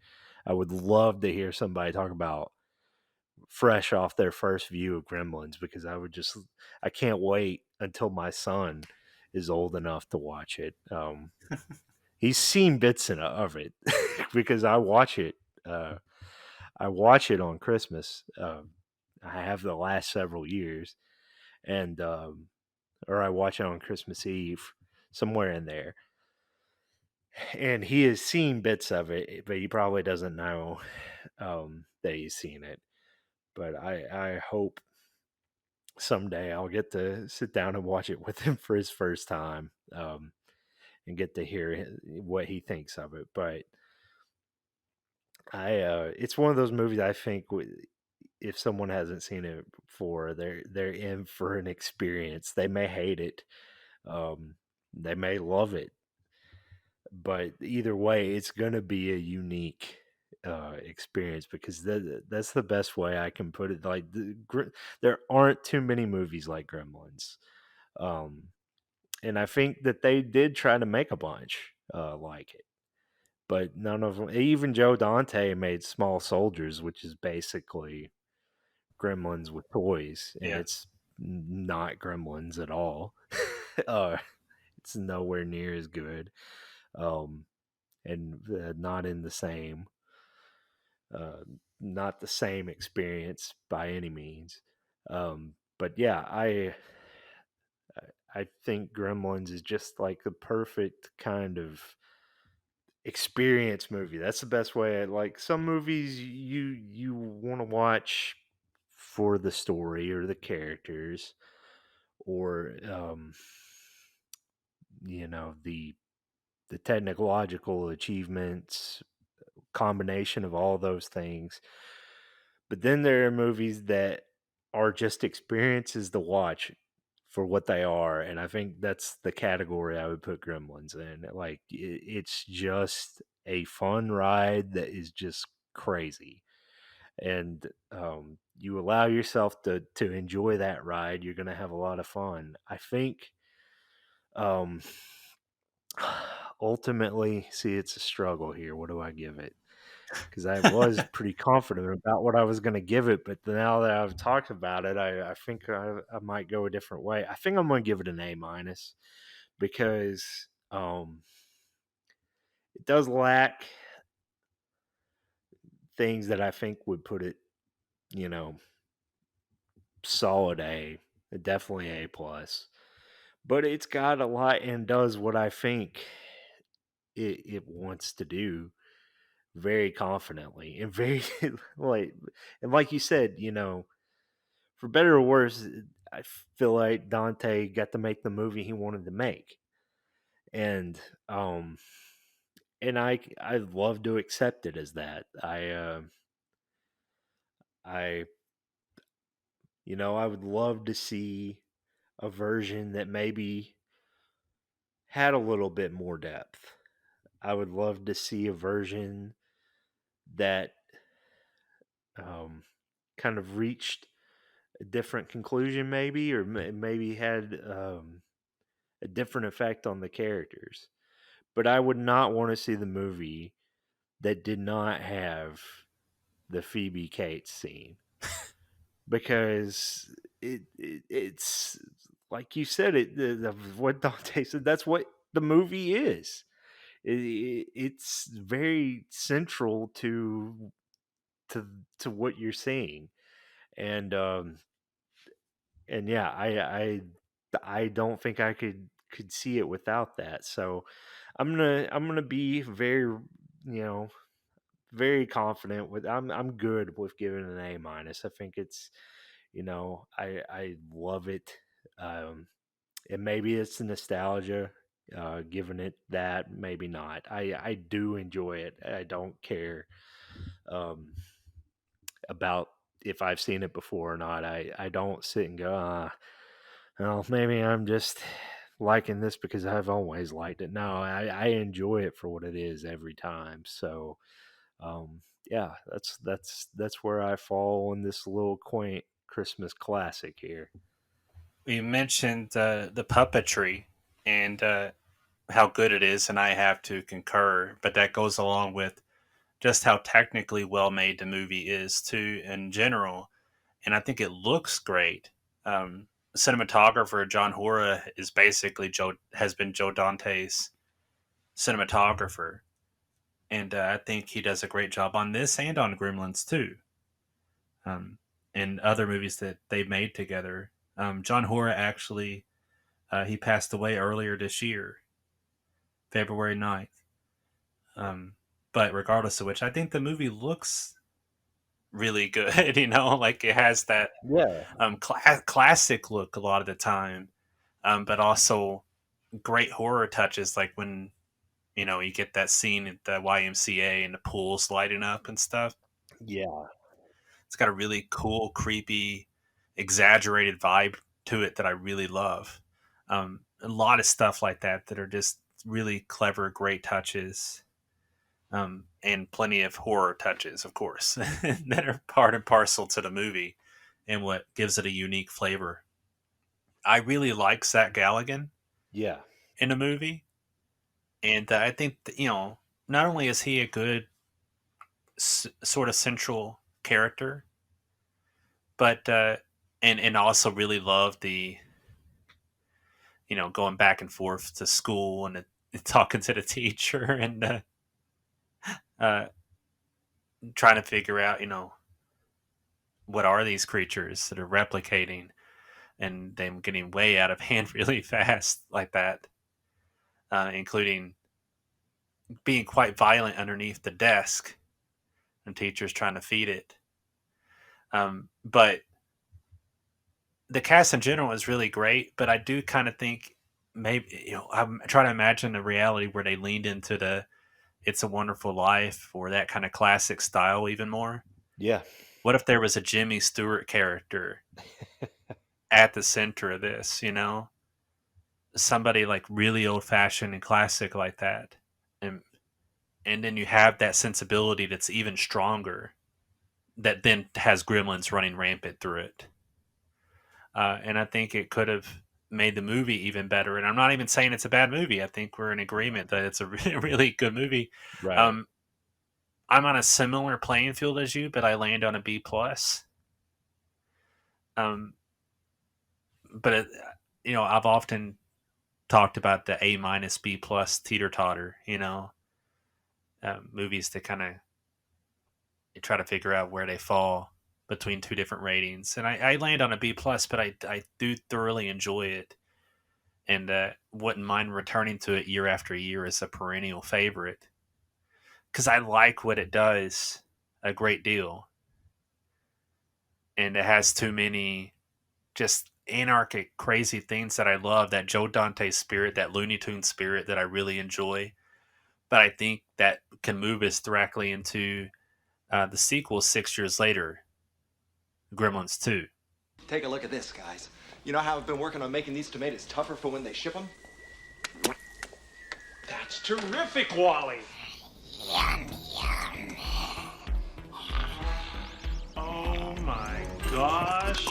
I would love to hear somebody talk about fresh off their first view of Gremlins, because I can't wait until my son is old enough to watch it. He's seen bits of it because I watch it. I watch it on Christmas. I have the last several years, and or I watch it on Christmas Eve, somewhere in there. And he has seen bits of it, but he probably doesn't know that he's seen it. But I hope someday I'll get to sit down and watch it with him for his first time, and get to hear what he thinks of it. But it's one of those movies I think if someone hasn't seen it before, they're in for an experience. They may hate it, um, they may love it, but either way, it's gonna be a unique experience, because that's the best way I can put it. Like, there aren't too many movies like Gremlins, um, and I think that they did try to make a bunch like it, but none of them. Even Joe Dante made Small Soldiers, which is basically Gremlins with toys, and Yeah. it's not Gremlins at all. uh, it's nowhere near as good, um, and not in the same, uh, not the same experience by any means. But yeah, I think Gremlins is just like the perfect kind of experience movie. That's the best way. Like, some movies you want to watch for the story or the characters, or the technological achievements, combination of all those things. But then there are movies that are just experiences to watch for what they are, and I think that's the category I would put Gremlins in. Like, it's just a fun ride that is just crazy, and you allow yourself to enjoy that ride, you're going to have a lot of fun. I think, um, ultimately, see, it's a struggle here. What do I give it? Because I was pretty confident about what I was going to give it, but now that I've talked about it, I think I might go a different way. I think I'm going to give it an A minus, because it does lack things that I think would put it, you know, solid A, definitely A plus. But it's got a lot and does what I think it wants to do very confidently, and very like, and like you said, for better or worse, I feel like Dante got to make the movie he wanted to make, and um, I love to accept it as that. I I would love to see a version that maybe had a little bit more depth. I would love to see a version that um, kind of reached a different conclusion, maybe, or maybe had a different effect on the characters. But I would not want to see the movie that did not have the Phoebe Cates scene, because it's like you said, what Dante said. That's what the movie is. It's very central to to what you're seeing, and yeah, I don't think I could see it without that. So I'm gonna be very, very confident with. I'm good with giving it an A minus. I think it's, I love it. Um, and maybe it's the nostalgia. giving it that, maybe not. I do enjoy it. I don't care um, about if I've seen it before or not. I don't sit and go, well, maybe I'm just liking this because I've always liked it. No, I enjoy it for what it is every time. So, yeah, that's where I fall in this little quaint Christmas classic here. We mentioned the puppetry and how good it is, and I have to concur. But that goes along with just how technically well made the movie is too, in general. And I think it looks great. Cinematographer John Hora is basically has been Joe Dante's cinematographer, and I think he does a great job on this and on Gremlins too, um, and other movies that they made together. John Hora actually he passed away earlier this year, February 9th. Um, but regardless of which, I think the movie looks really good. Like it has that Yeah, classic look a lot of the time, but also great horror touches, like when you get that scene at the YMCA and the pool's lighting up and stuff. yeah, It's got a really cool, creepy, exaggerated vibe to it that I really love. A lot of stuff like that are just really clever, great touches, and plenty of horror touches, of course, that are part and parcel to the movie and what gives it a unique flavor. I really like Zach Galligan yeah, in the movie, and I think that, not only is he a good sort of central character, but and also really love the going back and forth to school and talking to the teacher and uh, trying to figure out what are these creatures that are replicating and them getting way out of hand really fast like that, including being quite violent underneath the desk and teachers trying to feed it. But the cast in general is really great, but I do kind of think maybe I'm trying to imagine a reality where they leaned into the "It's a Wonderful Life" or that kind of classic style even more. yeah, What if there was a Jimmy Stewart character at the center of this? Somebody like really old fashioned and classic like that, and and then you have that sensibility that's even stronger that then has Gremlins running rampant through it. And I think it could have made the movie even better. And I'm not even saying it's a bad movie. I think we're in agreement that it's a really, really good movie. right. Um, I'm on a similar playing field as you, but I land on a B plus. Um, but I've often talked about the A minus B plus teeter totter. Movies that kind of try to figure out where they fall between two different ratings, and I land on a B plus, but I do thoroughly enjoy it, and wouldn't mind returning to it year after year as a perennial favorite because I like what it does a great deal, and it has too many just anarchic, crazy things that I love. That Joe Dante spirit, that Looney Tune spirit that I really enjoy, but I think that can move us directly into the sequel 6 years later, Gremlins 2. Take a look at this, guys. You know how I've been working on making these tomatoes tougher for when they ship them? That's terrific, Wally. Oh my gosh.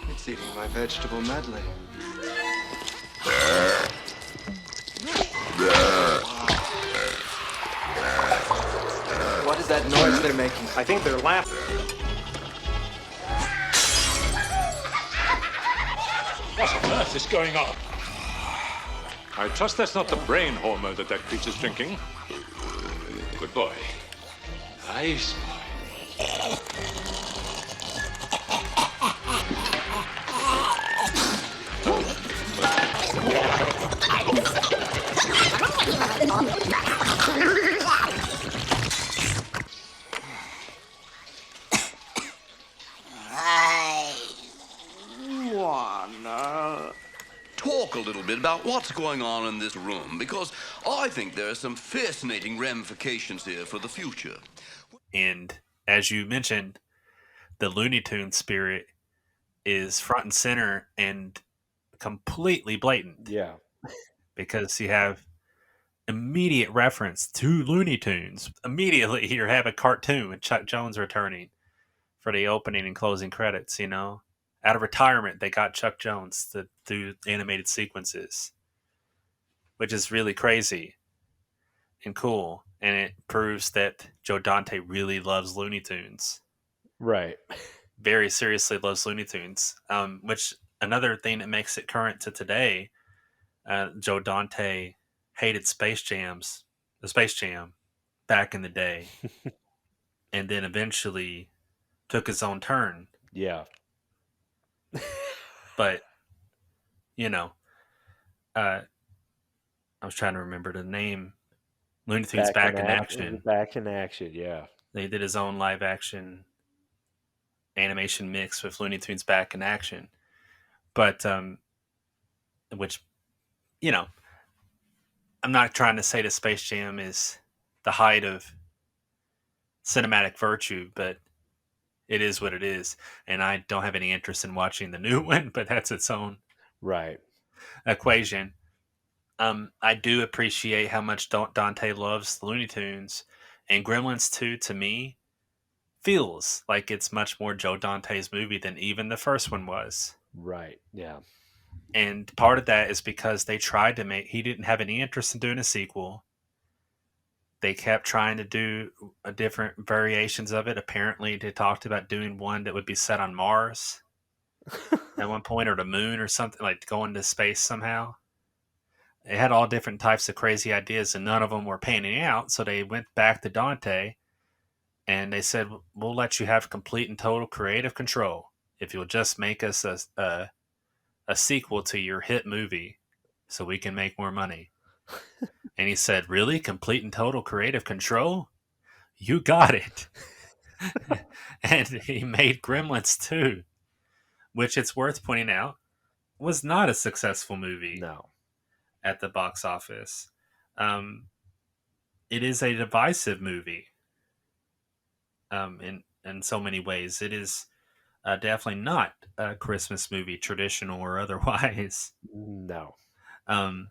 It's eating my vegetable medley. What is that noise they're making? I think they're laughing. What on earth is going on? I trust that's not the brain hormone that creature's drinking. Good boy. Nice boy. talk a little bit about what's going on in this room, because I think there are some fascinating ramifications here for the future. And as you mentioned, the Looney Tunes spirit is front and center and completely blatant Yeah. because you have immediate reference to Looney Tunes. Immediately, you have a cartoon with Chuck Jones returning for the opening and closing credits. Out of retirement, they got Chuck Jones to do animated sequences, which is really crazy and cool. And it proves that Joe Dante really loves Looney Tunes. Right. Very seriously loves Looney Tunes. Which another thing that makes it current to today. Joe Dante hated the Space Jam, back in the day, and then eventually took his own turn. Yeah. But you know, uh, I was trying to remember the name. Looney Tunes Back in Action. Back in action. Yeah. They did his own live action animation mix with Looney Tunes Back in Action. But which you know, I'm not trying to say that Space Jam is the height of cinematic virtue, but it is what it is. And I don't have any interest in watching the new one, but that's its own Right. equation. I do appreciate how much Dante loves the Looney Tunes, and Gremlins 2 to me feels like it's much more Joe Dante's movie than even the first one was. Right. Yeah. And part of that is because he didn't have any interest in doing a sequel. They kept trying to do different variations of it. Apparently, they talked about doing one that would be set on Mars at one point, or the moon, or something, like going to space somehow. They had all different types of crazy ideas, and none of them were panning out. So they went back to Dante and they said, "We'll let you have complete and total creative control if you'll just make us a sequel to your hit movie, so we can make more money." And he said, "Really, complete and total creative control? You got it." And he made Gremlins 2, which it's worth pointing out was not a successful movie No. at the box office. Um, it is a divisive movie, in so many ways. It is definitely not a Christmas movie, traditional or otherwise. No. Um,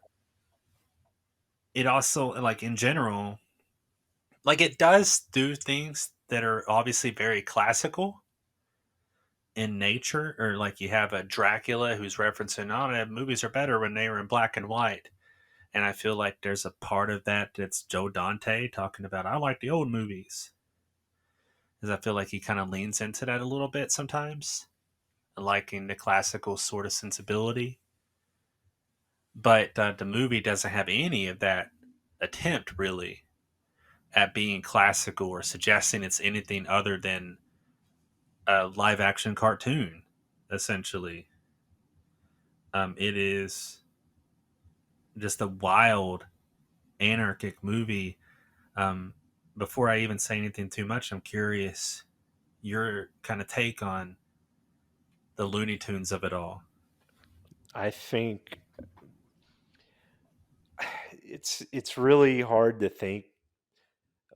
it also, like, in general, like, it does do things that are obviously very classical in nature, or like you have a Dracula who's referencing, "Oh, the movies are better when they were in black and white." And I feel like there's a part of that that's Joe Dante talking about, "I like the old movies." Because I feel like he kind of leans into that a little bit sometimes, liking the classical sort of sensibility. But the movie doesn't have any of that attempt, really, at being classical or suggesting it's anything other than a live action cartoon, essentially. It is just a wild, anarchic movie. Um, Before I even say anything too much, I'm curious your kind of take on the Looney Tunes of it all. I think it's really hard to think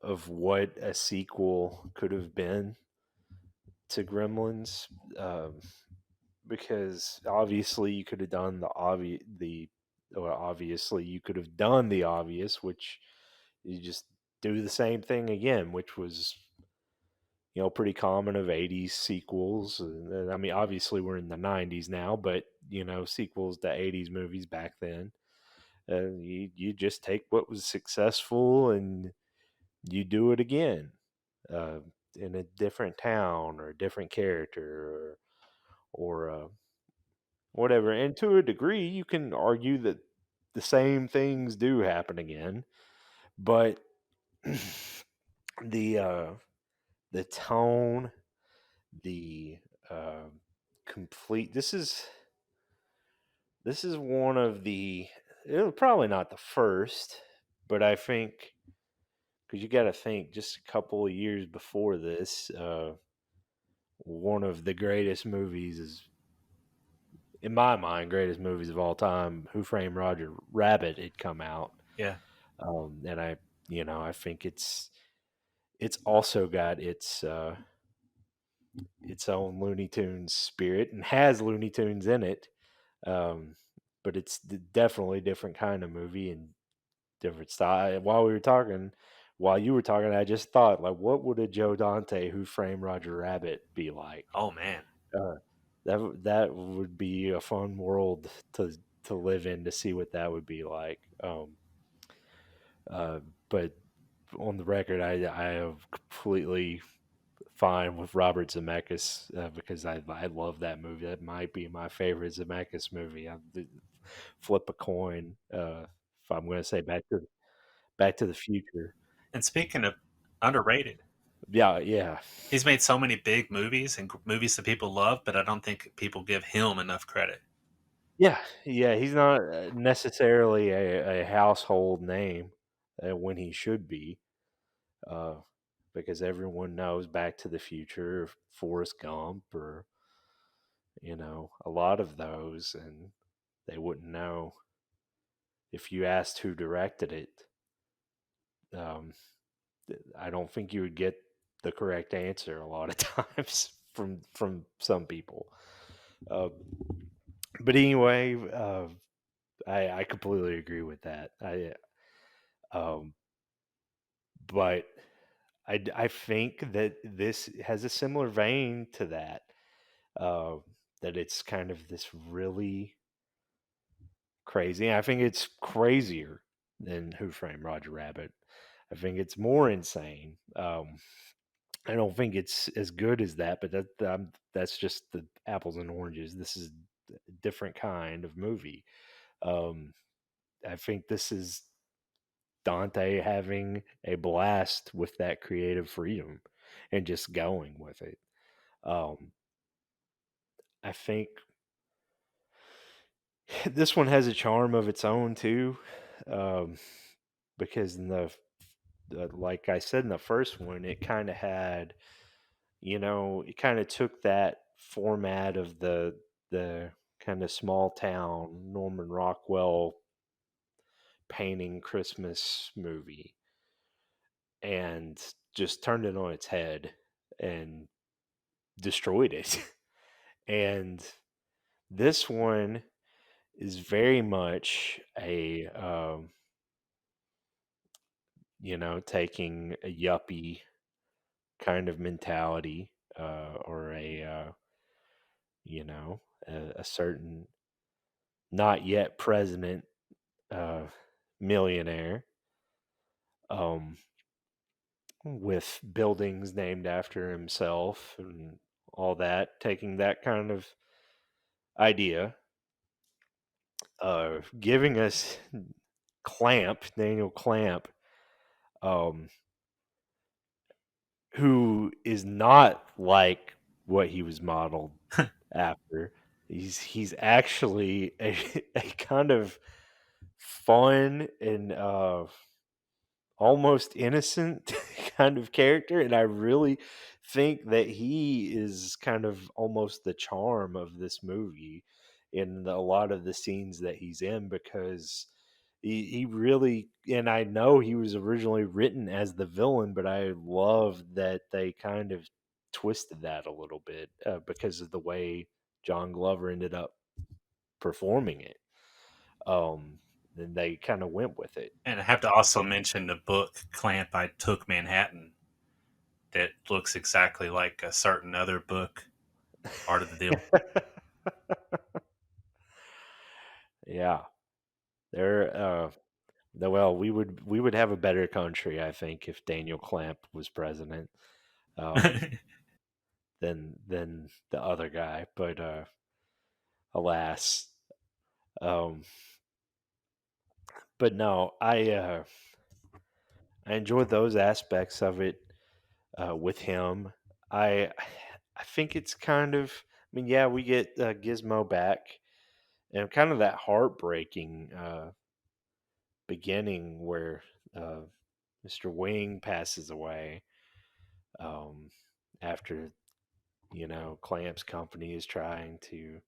of what a sequel could have been to Gremlins, um, because obviously you could have done obviously you could have done the obvious, which you just do the same thing again, which was pretty common of 80s sequels. I mean, obviously we're in the 90s now, but sequels to 80s movies back then, you just take what was successful and you do it again, uh, in a different town or a different character, or whatever. And to a degree, you can argue that the same things do happen again, but the uh, the tone, the uh, complete. This is one of the. Probably not the first, but I think because you got to think just a couple of years before this, one of the greatest movies in my mind, greatest movies of all time, Who Framed Roger Rabbit had come out, Yeah. and I think it's also got its own Looney Tunes spirit and has Looney Tunes in it, um, but it's definitely a different kind of movie and different style. While you were talking, I just thought, like, what would a Joe Dante Who Framed Roger Rabbit be like? Oh man. Uh, that would be a fun world to live in to see what that would be like. Uh, but on the record, I am completely fine with Robert Zemeckis because I love that movie. That might be my favorite Zemeckis movie. Flip a coin. If I'm going to say Back to the Future. And speaking of underrated, Yeah, yeah, he's made so many big movies and movies that people love, but I don't think people give him enough credit. yeah, yeah. He's not necessarily a household name when he should be, uh, because everyone knows Back to the Future, Forrest Gump, or a lot of those, and they wouldn't know if you asked who directed it. Um, I don't think you would get the correct answer a lot of times from some people. Uh, but anyway, I completely agree with that. Um, but I think that this has a similar vein to that. Uh, that it's kind of this really crazy. I think it's crazier than Who Framed Roger Rabbit. I think it's more insane. I don't think it's as good as that, but that's just the apples and oranges. This is a different kind of movie. Um, I think this is Dante having a blast with that creative freedom and just going with it. Um, I think this one has a charm of its own too, um, because like I said in the first one, it kind of had, it kind of took that format of the kind of small town Norman Rockwell painting Christmas movie and just turned it on its head and destroyed it. And this one is very much taking a yuppie kind of mentality, or a certain not yet president uh, millionaire, um, with buildings named after himself and all that, taking that kind of idea, giving us Daniel Clamp, um, who is not like what he was modeled after. He's actually a kind of fun and almost innocent kind of character, and I really think that he is kind of almost the charm of this movie in a lot of the scenes that he's in, because he really, and I know he was originally written as the villain, but I love that they kind of twisted that a little bit, because of the way John Glover ended up performing it. um and they kind of went with it. And I have to also mention the book Clamp I Took Manhattan that looks exactly like a certain other book, Art of the Deal. Yeah, they're well, we would have a better country, I think, if Daniel Clamp was president, um, than the other guy. But alas, um, but no, I enjoyed those aspects of it with him. I I think it's kind of. I mean, yeah, we get Gizmo back, and kind of that heartbreaking beginning where uh, Mr. Wing passes away, um, after Clamp's company is trying to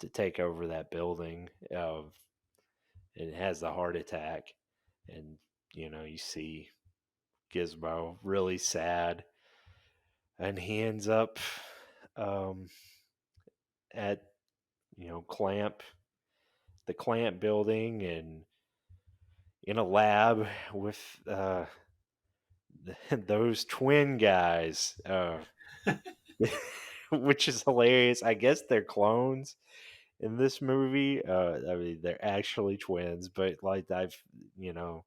to take over that building. And has the heart attack, and you see Gizmo really sad, and he ends up um, at Clamp, the Clamp building, and in a lab with those twin guys, which is hilarious. I guess they're clones in this movie. I mean, they're actually twins, but like you know,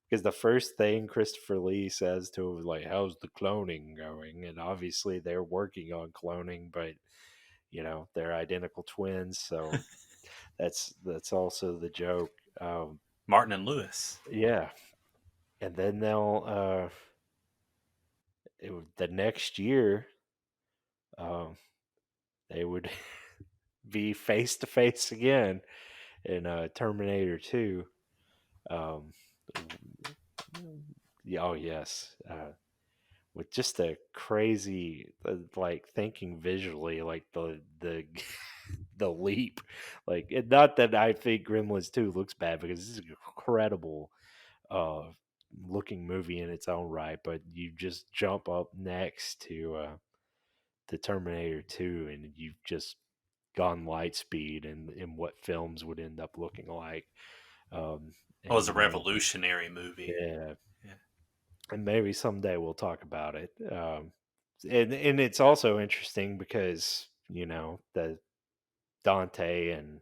because the first thing Christopher Lee says to him is like, "How's the cloning going?" And obviously they're working on cloning, but they're identical twins, so that's also the joke. Martin and Lewis. Yeah, and then they'll the next year, um, they would be face to face again in Terminator 2. Um, yeah, oh yes, with just a crazy, like thinking visually, like the the leap, like not that I think Gremlins 2 looks bad because this is an incredible uh looking movie in its own right, but you just jump up next to Terminator 2 and you've just gone light speed and what films would end up looking like. Um, It was and a revolutionary movie. yeah, Yeah. and maybe someday we'll talk about it. And it's also interesting because the Dante and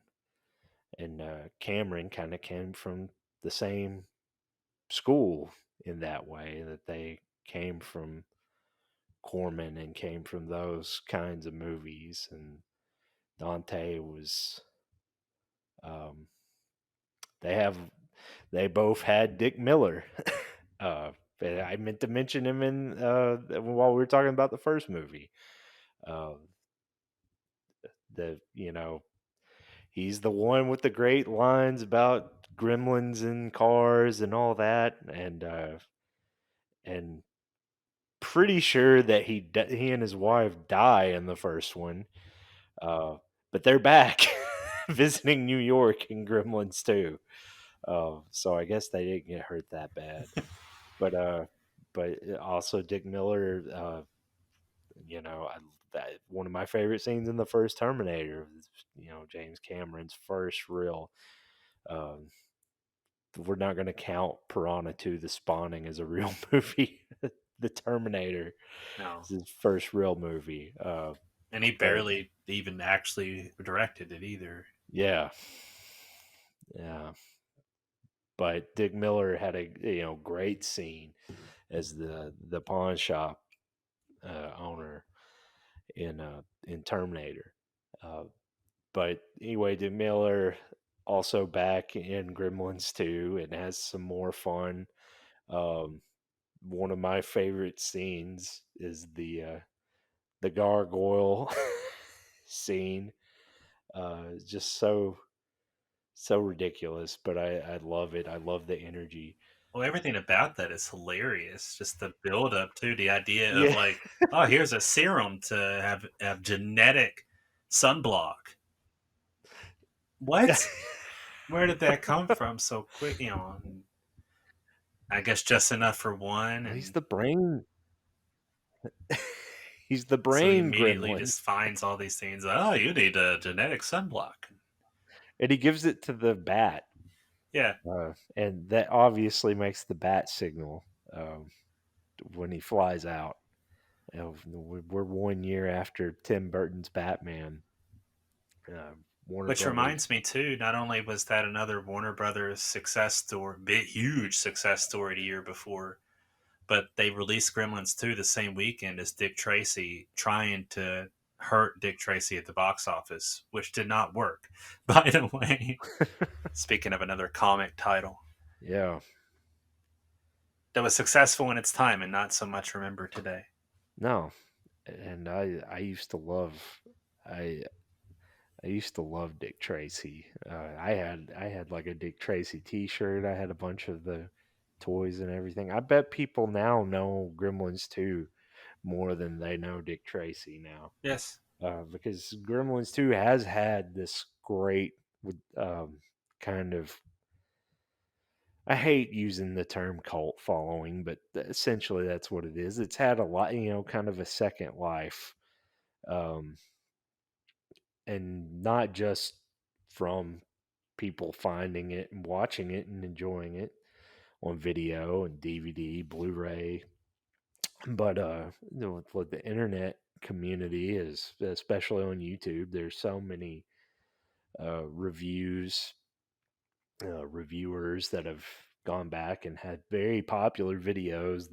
Cameron kind of came from the same school in that way, that they came from Corman and came from those kinds of movies, and Dante was um, they have they both had Dick Miller. uh, I meant to mention him in while we were talking about the first movie. Uh, the he's the one with the great lines about gremlins and cars and all that, and pretty sure that he and his wife die in the first one, uh, but they're back visiting New York in Gremlins too. So I guess they didn't get hurt that bad. But also Dick Miller, one of my favorite scenes in the first Terminator is, James Cameron's first real. Um, we're not going to count Piranha 2: The Spawning as a real movie. The Terminator No. is his first real movie. And he But barely even actually directed it either. yeah, yeah. But Dick Miller had a great scene as the pawn shop owner in Terminator. Uh, but anyway, Dick Miller also back in Gremlins 2 and has some more fun. Um, one of my favorite scenes is the gargoyle scene. Just so ridiculous, but I love it. I love the energy. Well, everything about that is hilarious. Just the build up to the idea of Yeah. like, oh, here's a serum to have genetic sunblock. What? Where did that come from so quick? I guess just enough for one, Well, he's and the brain. He's the so he brain immediately gremlin, just finds all these things. Oh, you need a genetic sunblock. and he gives it to the bat, Yeah, and that obviously makes the bat signal um, when he flies out. We're 1 year after Tim Burton's Batman. Warner which Brothers. reminds me too. Not only was that another Warner Brothers success story, big huge success story the year before, but they released Gremlins 2 the same weekend as Dick Tracy, trying to hurt Dick Tracy at the box office, which did not work, by the way. Speaking of another comic title Yeah, that was successful in its time and not so much remembered today. no, and I used to love I I used to love Dick Tracy. I had like a Dick Tracy T-shirt. I had a bunch of the toys and everything. I bet people now know Gremlins 2 more than they know Dick Tracy now, Yes. because Gremlins 2 has had this great with kind of. I hate using the term cult following, but essentially that's what it is. It's had a lot, kind of a second life, um, and not just from people finding it and watching it and enjoying it on video and DVD, Blu-ray, but with the internet community is especially on YouTube. There's so many reviewers that have gone back and had very popular videos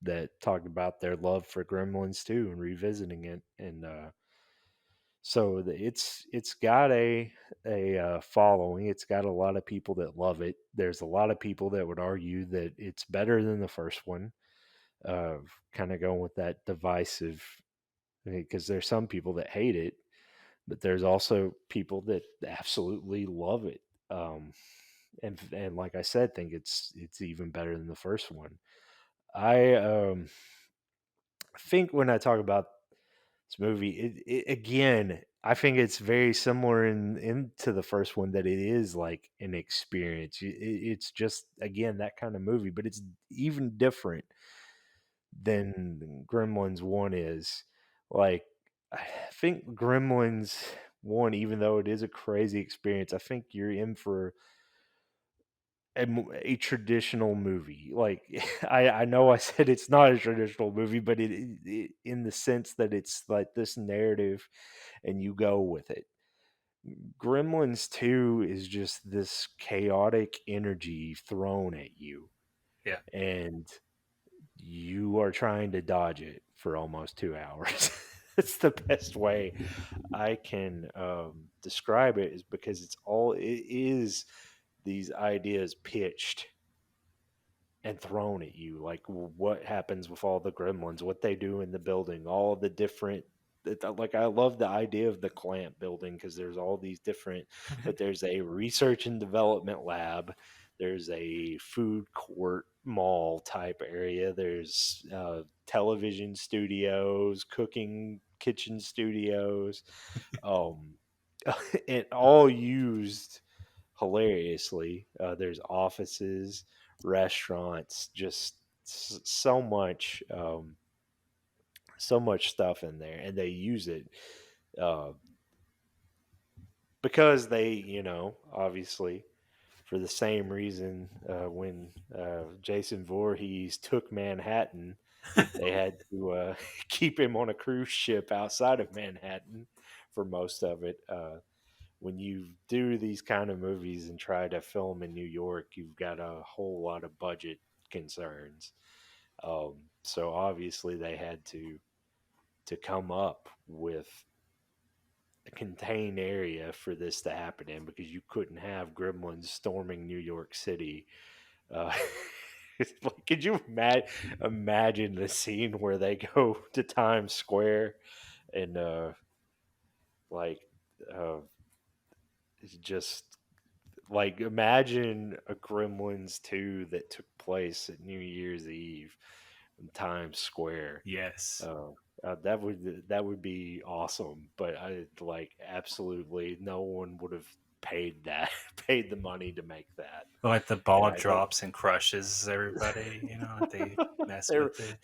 that talked about their love for Gremlins 2 and revisiting it, and so it's got a following. It's got a lot of people that love it. There's a lot of people that would argue that it's better than the first one. Kind of going with that divisive, because there's some people that hate it, but there's also people that absolutely love it. And like I said, think it's even better than the first one. I think when I talk about this movie, again, I think it's very similar into the first one, that it is like an experience. It's just again that kind of movie, but it's even different than Gremlins One is. Like, I think Gremlins One, even though it is a crazy experience, I think you're in for a traditional movie. Like, I know I said it's not a traditional movie, but it in the sense that it's like this narrative, and you go with it. Gremlins 2 is just this chaotic energy thrown at you, Yeah. and you are trying to dodge it for almost 2 hours. It's the best way I can describe it, is because it is these ideas pitched and thrown at you, like what happens with all the gremlins, what they do in the building, all the different. Like, I love the idea of the clamp building, because there's all these different, like there's a research and development lab, there's a food court mall type area, there's television studios, cooking kitchen studios, um and all used hilariously. There's offices, restaurants, just so much stuff in there, and they use it uh, because they, obviously for the same reason when Jason Voorhees took Manhattan, they had to keep him on a cruise ship outside of Manhattan for most of it. When you do these kind of movies and try to film in New York, you've got a whole lot of budget concerns. So obviously they had to come up with a contained area for this to happen in, because you couldn't have gremlins storming New York City. Uh, like, could you imagine the scene where they go to Times Square and like uh, just like, imagine a Gremlins 2 that took place at New Year's Eve in Times Square. Yes. That would be awesome, but I like absolutely no one would have paid that paid the money to make that. Like the And ball I don't. drops and crushes everybody, they mess They're, with it.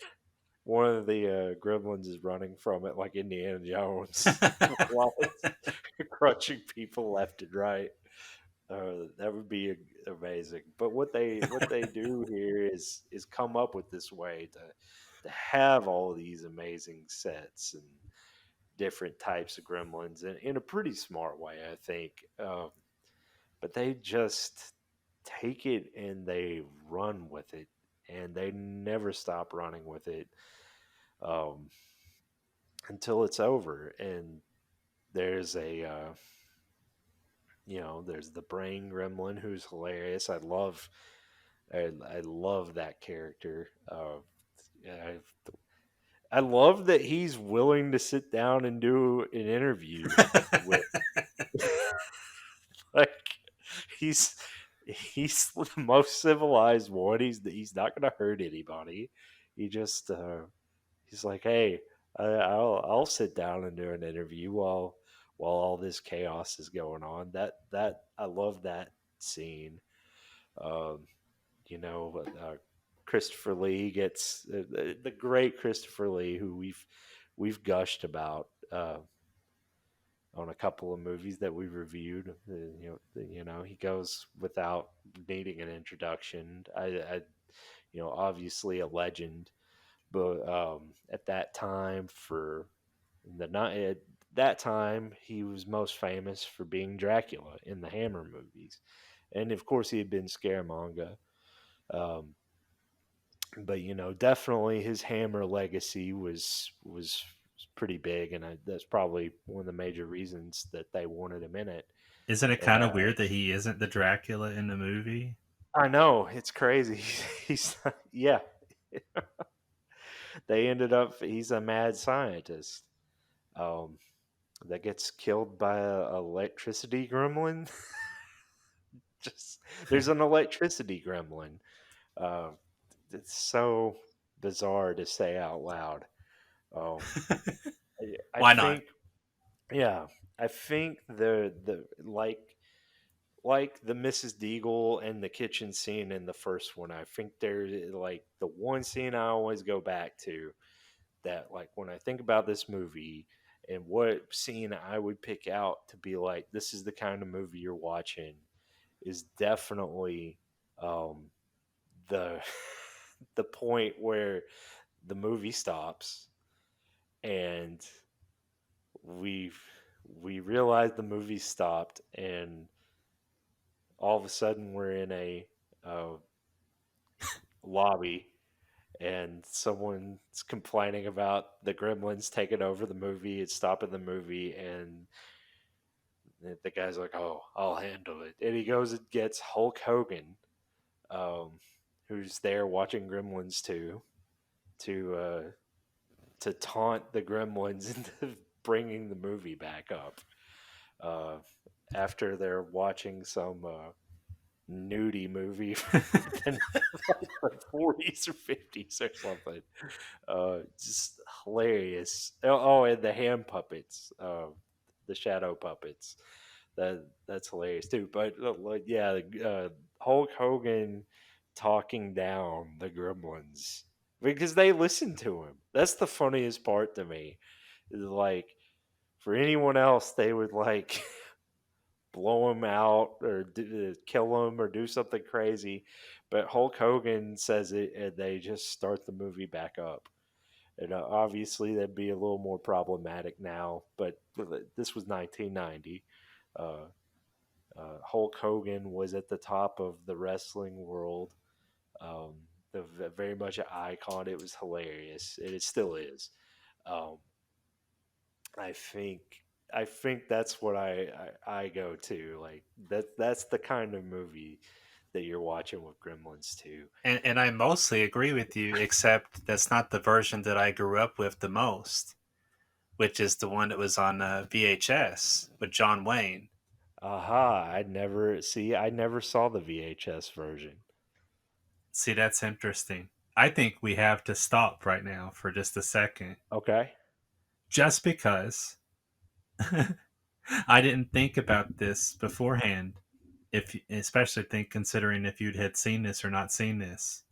one of the gremlins is running from it like Indiana Jones while it's crunching people left and right. That would be amazing. But what they do here is come up with this way to have all these amazing sets and different types of gremlins in a pretty smart way, I think. But they just take it and they run with it, and they never stop running with it um, until it's over. And there's there's the brain gremlin who's hilarious. I love that character. I I love that he's willing to sit down and do an interview with. Like, he's he's the most civilized one. He's not going to hurt anybody. He just he's like, hey, I'll sit down and do an interview while all this chaos is going on. That I love that scene. Um, Christopher Lee gets the great Christopher Lee, who we've gushed about on a couple of movies that we've reviewed. He goes without needing an introduction. Obviously a legend, but at that time at that time he was most famous for being Dracula in the Hammer movies, and of course he had been Scaramanga. Um, but definitely his Hammer legacy was pretty big, and that's probably one of the major reasons that they wanted him in it. Isn't it And kind of weird that he isn't the Dracula in the movie? I know it's crazy. He's yeah. They ended up he's a mad scientist um, that gets killed by a electricity gremlin. Just there's an electricity gremlin. Uh, it's so bizarre to say out loud. Um, I Why not? think yeah, I think the like the Mrs. Deagle and the kitchen scene in the first one. I think they're like the one scene I always go back to, that like when I think about this movie and what scene I would pick out to be like this is the kind of movie you're watching, is definitely um, the the point where the movie stops and we we realize the movie stopped, and all of a sudden we're in a uh, lobby, and someone's complaining about the gremlins taking over the movie. It's stopping the movie, and the guy's like, "Oh, I'll handle it." And he goes and gets Hulk Hogan, um, who's there watching Gremlins 2, to to taunt the gremlins into bringing the movie back up uh, after they're watching some nudie movie from the 40s or 50s or something. Just hilarious. Oh, and the hand puppets, the shadow puppets. That's hilarious too. But like, yeah, Hulk Hogan talking down the Gremlins because they listen to him. That's the funniest part to me. Is like for anyone else, they would like blow him out or kill him or do something crazy, but Hulk Hogan says it, and they just start the movie back up. And obviously, that'd be a little more problematic now, but this was 1990. Uh, Hulk Hogan was at the top of the wrestling world, um, very much an icon. It was hilarious, and it still is. Um, I think I think that's what I go to. Like that's the kind of movie that you're watching with Gremlins 2. And I mostly agree with you, except that's not the version that I grew up with the most, which is the one that was on VHS with John Wayne. Aha! I never saw the VHS version. See, that's interesting. I think we have to stop right now for just a second, Okay. just because I didn't think about this beforehand. If especially think considering if you'd had seen this or not seen this,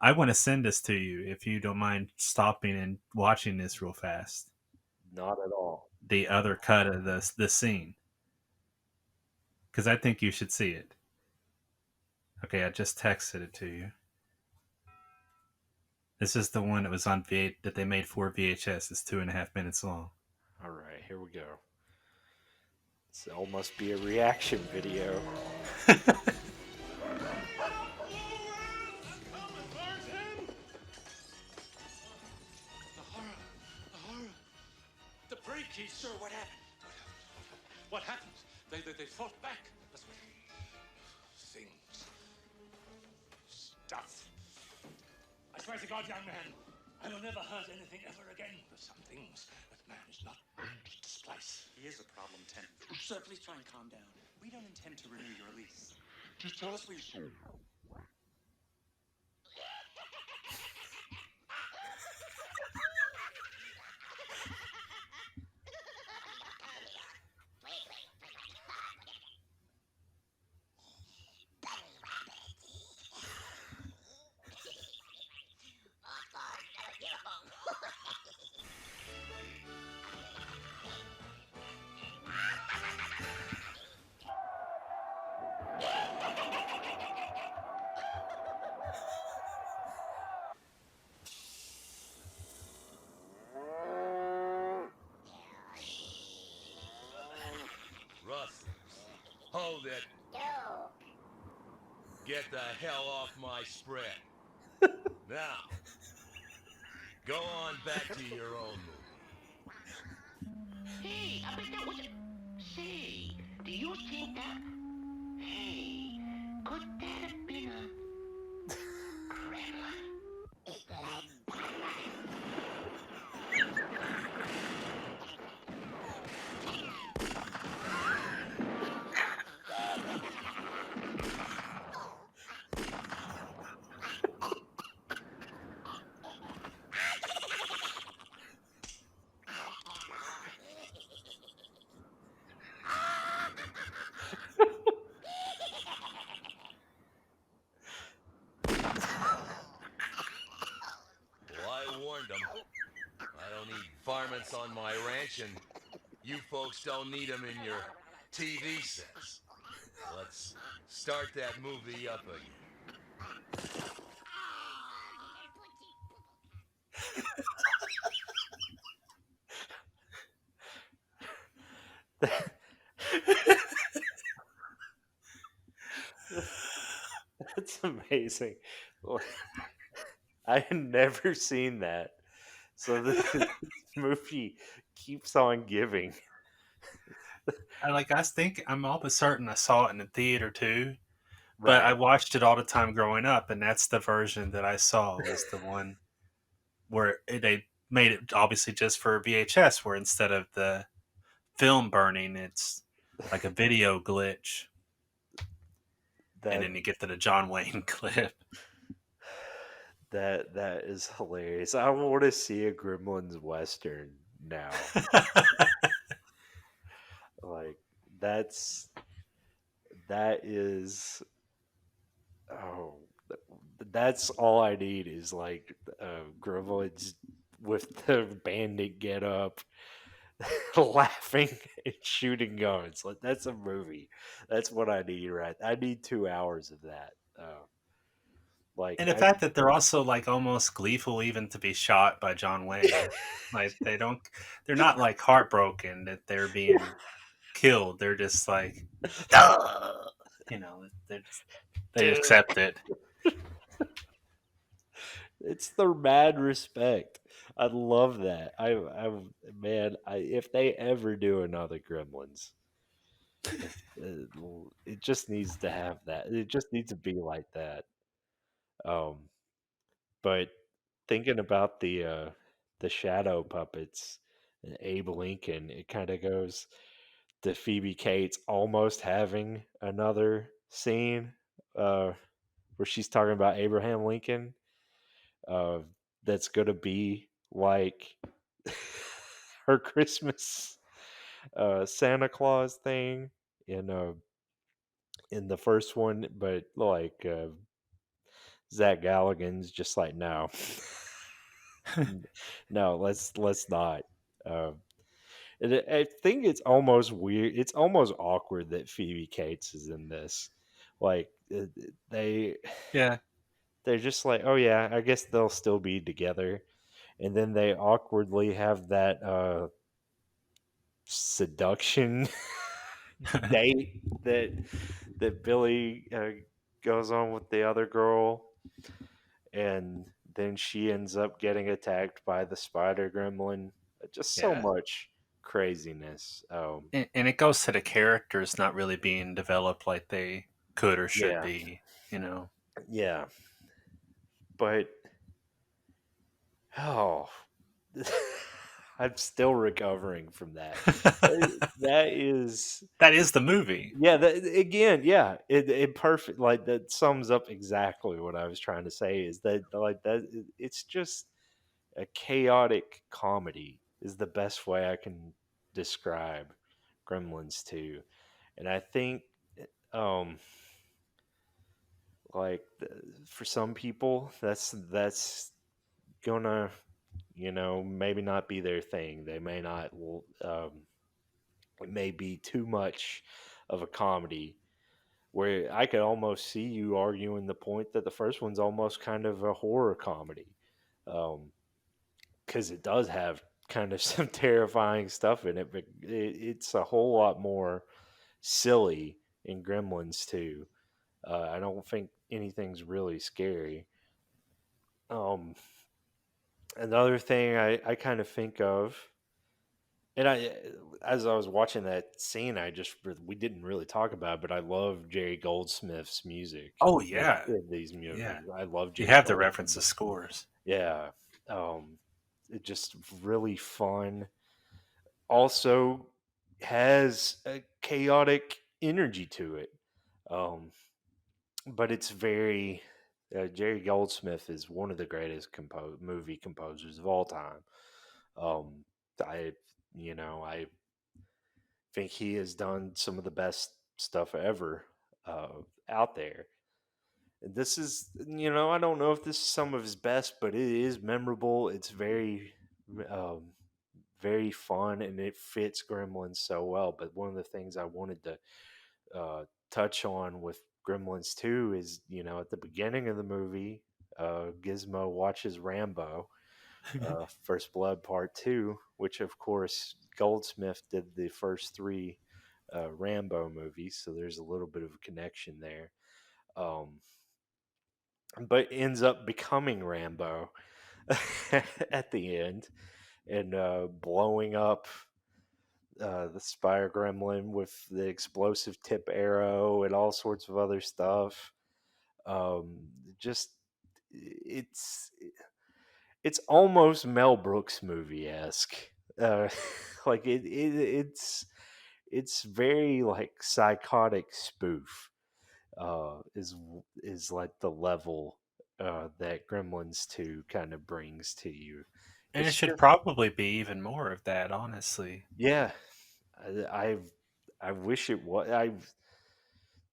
I want to send this to you if you don't mind stopping and watching this real fast. Not at all. The other cut of the scene, because I think you should see it. Okay, I just texted it to you. This is the one that was on V8 that they made for VHS. It's 2.5 minutes long. All right, here we go. This almost be a reaction video. The breakage, sir. What happened? What happened? They fought back. That's what. Things. Stuff. I swear to God, young man, I will never hurt anything ever again. There's some things that man is not brought to this place. He is a problem, Tim. Sir, please try and calm down. We don't intend to renew your lease. Just tell us what you saw. Rustlers, hold it. Get the hell off my spread. Now, go on back to your own movie. Hey, I bet that was a... Say, do you think that... Hey, could that have been a... Gremlin? Well, I warned them. I don't need varmints on my ranch, and you folks don't need them in your TV sets. Let's start that movie up again. That's amazing. I had never seen that. So this movie keeps on giving. I think I'm almost certain I saw it in the theater too, but I Right. watched it all the time growing up, and that's the version that I saw was the one where they made it obviously just for VHS, where instead of the film burning, it's like a video glitch, and That then you get to the John Wayne clip. that is hilarious. I want to see a Gremlins Western now. Like that's that is oh that's all I need is like Gremlins with the bandit get up laughing and shooting guns. Like that's a movie. That's what I need, right? I need 2 hours of that. Like And the I fact that they're also like almost gleeful even to be shot by John Wayne. Like they're not like heartbroken that they're being killed. They're just like, "Duh!" They dude, accept it. it's their mad respect. I love that. Man, if they ever do another Gremlins, if it just needs to have that. It just needs to be like that. Um, but thinking about the shadow puppets and Abe Lincoln, it kind of goes to Phoebe Cates almost having another scene uh, where she's talking about Abraham Lincoln. Uh, that's gonna be like her Christmas Santa Claus thing in in the first one, but like Zach Galligan's just like no, no, let's not. Uh, and I think it's almost weird. It's almost awkward that Phoebe Cates is in this. Like they Yeah. they're just like, oh yeah, I guess they'll still be together, and then they awkwardly have that seduction date that Billy goes on with the other girl, and then she ends up getting attacked by the spider gremlin. Just so Yeah. much craziness. And it goes to the characters not really being developed like they could or should Yeah, be, you know. yeah, but oh, I'm still recovering from that. That is That is the movie. yeah, again, yeah, it perfect like that sums up exactly what I was trying to say is that like that it's just a chaotic comedy is the best way I can describe Gremlins 2. And I think um like for some people that's gonna maybe not be their thing. They may not it may be too much of a comedy. where I could almost see you arguing the point that the first one's almost kind of a horror comedy. Because it does have kind of some terrifying stuff in it, but it's a whole lot more silly in Gremlins too. I don't think anything's really scary. Um, Another thing I kind of think of, and as I was watching that scene, we didn't really talk about it, but I love Jerry Goldsmith's music Oh in, yeah, in these yeah. movies. I love You Jerry have the reference to Goldsmith. scores. Yeah. Um, it just really fun. Also has a chaotic energy to it. Um, but it's very Jerry Goldsmith is one of the greatest movie composers of all time. Um, I I think he has done some of the best stuff ever out there. This is, I don't know if this is some of his best, but it is memorable. It's um, very fun, and it fits Gremlins so well. But one of the things I wanted to touch on with Gremlins 2 is, at the beginning of the movie, Gizmo watches Rambo, First Blood Part 2, which, of course, Goldsmith did the first three Rambo movies, so there's a little bit of a connection there. Um, but ends up becoming Rambo at the end and blowing up the Spire Gremlin with the explosive tip arrow and all sorts of other stuff. Just it's it's almost Mel Brooks movie esque. Uh, like it's very like psychotic spoof. Is like the level that Gremlins 2 kind of brings to you. And it It's should just probably be even more of that, honestly. yeah. I I wish it was.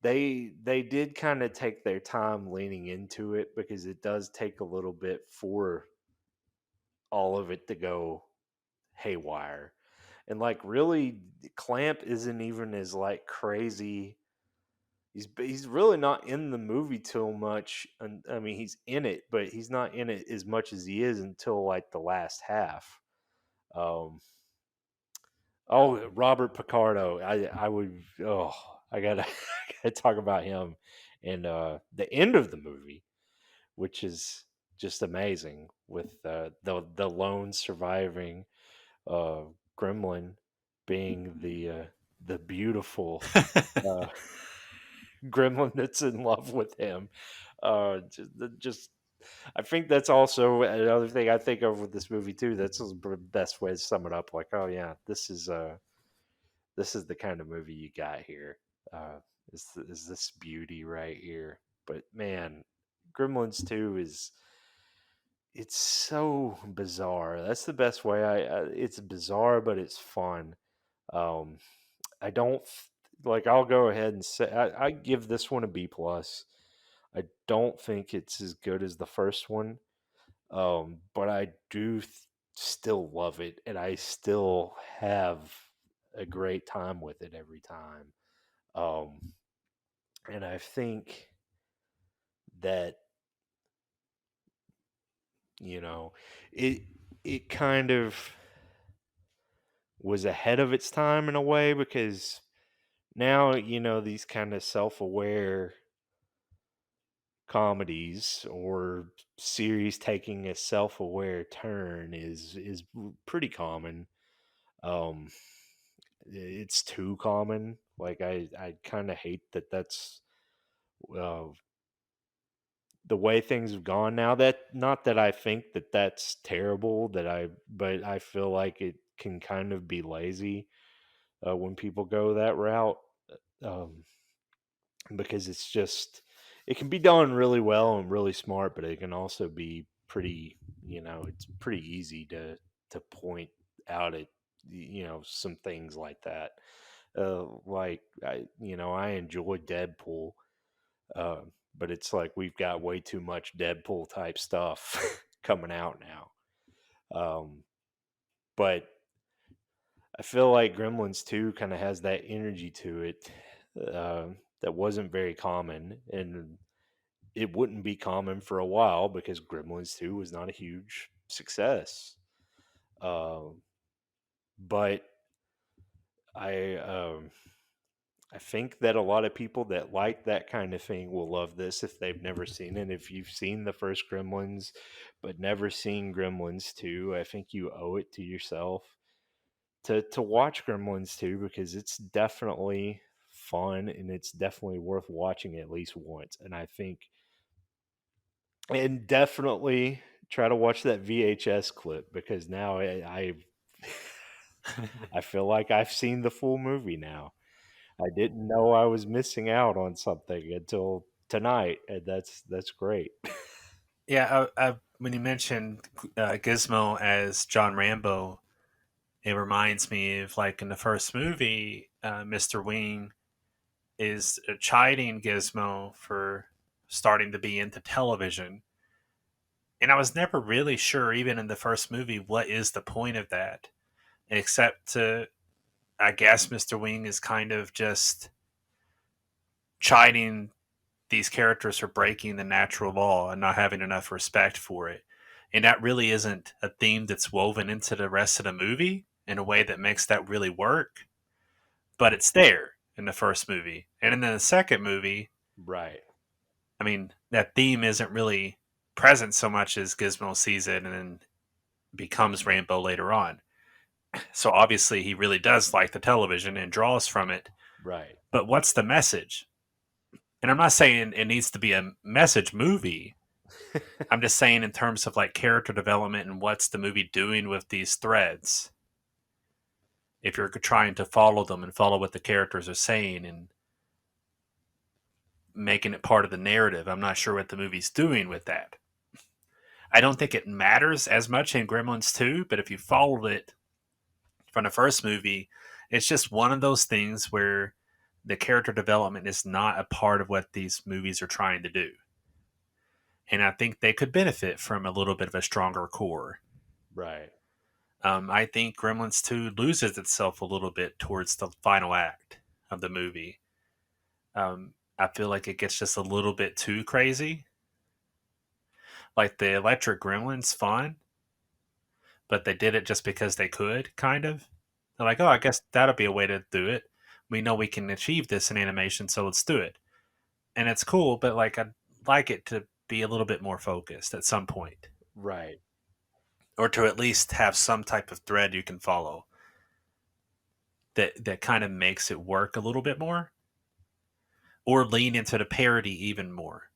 They did kind of take their time leaning into it because it does take a little bit for all of it to go haywire. And like really Clamp isn't even as like crazy. He's really not in the movie too much. And I mean he's in it, but he's not in it as much as he is until like the last half. Um Oh, Robert Picardo. I would I gotta I gotta talk about him and the end of the movie, which is just amazing with the lone surviving uh gremlin being the beautiful uh gremlin that's in love with him. Just I think that's also another thing I think of with this movie too. That's the best way to sum it up. Like, oh yeah, this is the kind of movie you got here. Uh, is this beauty right here? But man, Gremlins 2 is it's so bizarre. That's the best way. It's bizarre, but it's fun. Um, I don't like. I'll go ahead and say I give this one a B plus. I don't think it's as good as the first one, but I do still love it, and I still have a great time with it every time. Um, and I think that you know it it kind of was ahead of its time in a way because now these kind of self-aware comedies or series taking a self-aware turn is pretty common. um it's too common. Like I kind of hate that that's uh, the way things have gone now. That not that I think that that's terrible, but I feel like it can kind of be lazy when people go that route. um because it can be done really well and really smart, but it can also be pretty, it's pretty easy to point out at some things like that. Like I enjoy Deadpool, uh, but it's like we've got way too much Deadpool type stuff coming out now. But I feel like Gremlins 2 kind of has that energy to it. that wasn't very common, and it wouldn't be common for a while because Gremlins 2 was not a huge success. Um, but I I think that a lot of people that like that kind of thing will love this if they've never seen it. If you've seen the first Gremlins but never seen Gremlins 2, I think you owe it to yourself to watch Gremlins 2 because it's definitely fun and it's definitely worth watching at least once. And I think and definitely try to watch that VHS clip because now I feel like I've seen the full movie now. I didn't know I was missing out on something until tonight, and that's great. Yeah, when you mentioned Gizmo as John Rambo, it reminds me of like in the first movie, Mr. Wing is chiding Gizmo for starting to be into television. And I was never really sure, even in the first movie, what is the point of that? Except to, I guess, Mr. Wing is kind of just chiding these characters for breaking the natural law and not having enough respect for it. And that really isn't a theme that's woven into the rest of the movie in a way that makes that really work, but it's there in the first movie. And in the second movie, Right. I mean, that theme isn't really present so much as Gizmo sees it and then becomes Rambo later on. So obviously, he really does like the television and draws from it. Right. But what's the message? And I'm not saying it needs to be a message movie. I'm just saying in terms of like character development and what's the movie doing with these threads. If you're trying to follow them and follow what the characters are saying and making it part of the narrative, I'm not sure what the movie's doing with that. I don't think it matters as much in Gremlins 2, but if you followed it from the first movie, it's just one of those things where the character development is not a part of what these movies are trying to do. And I think they could benefit from a little bit of a stronger core. Right. I think Gremlins 2 loses itself a little bit towards the final act of the movie. I feel like it gets just a little bit too crazy. Like the electric gremlin's fun, but they did it just because they could, kind of. They're like, oh, I guess that'll be a way to do it. We know we can achieve this in animation, so let's do it. And it's cool, but like I'd like it to be a little bit more focused at some point, Right. or to at least have some type of thread you can follow that kind of makes it work a little bit more, or lean into the parody even more.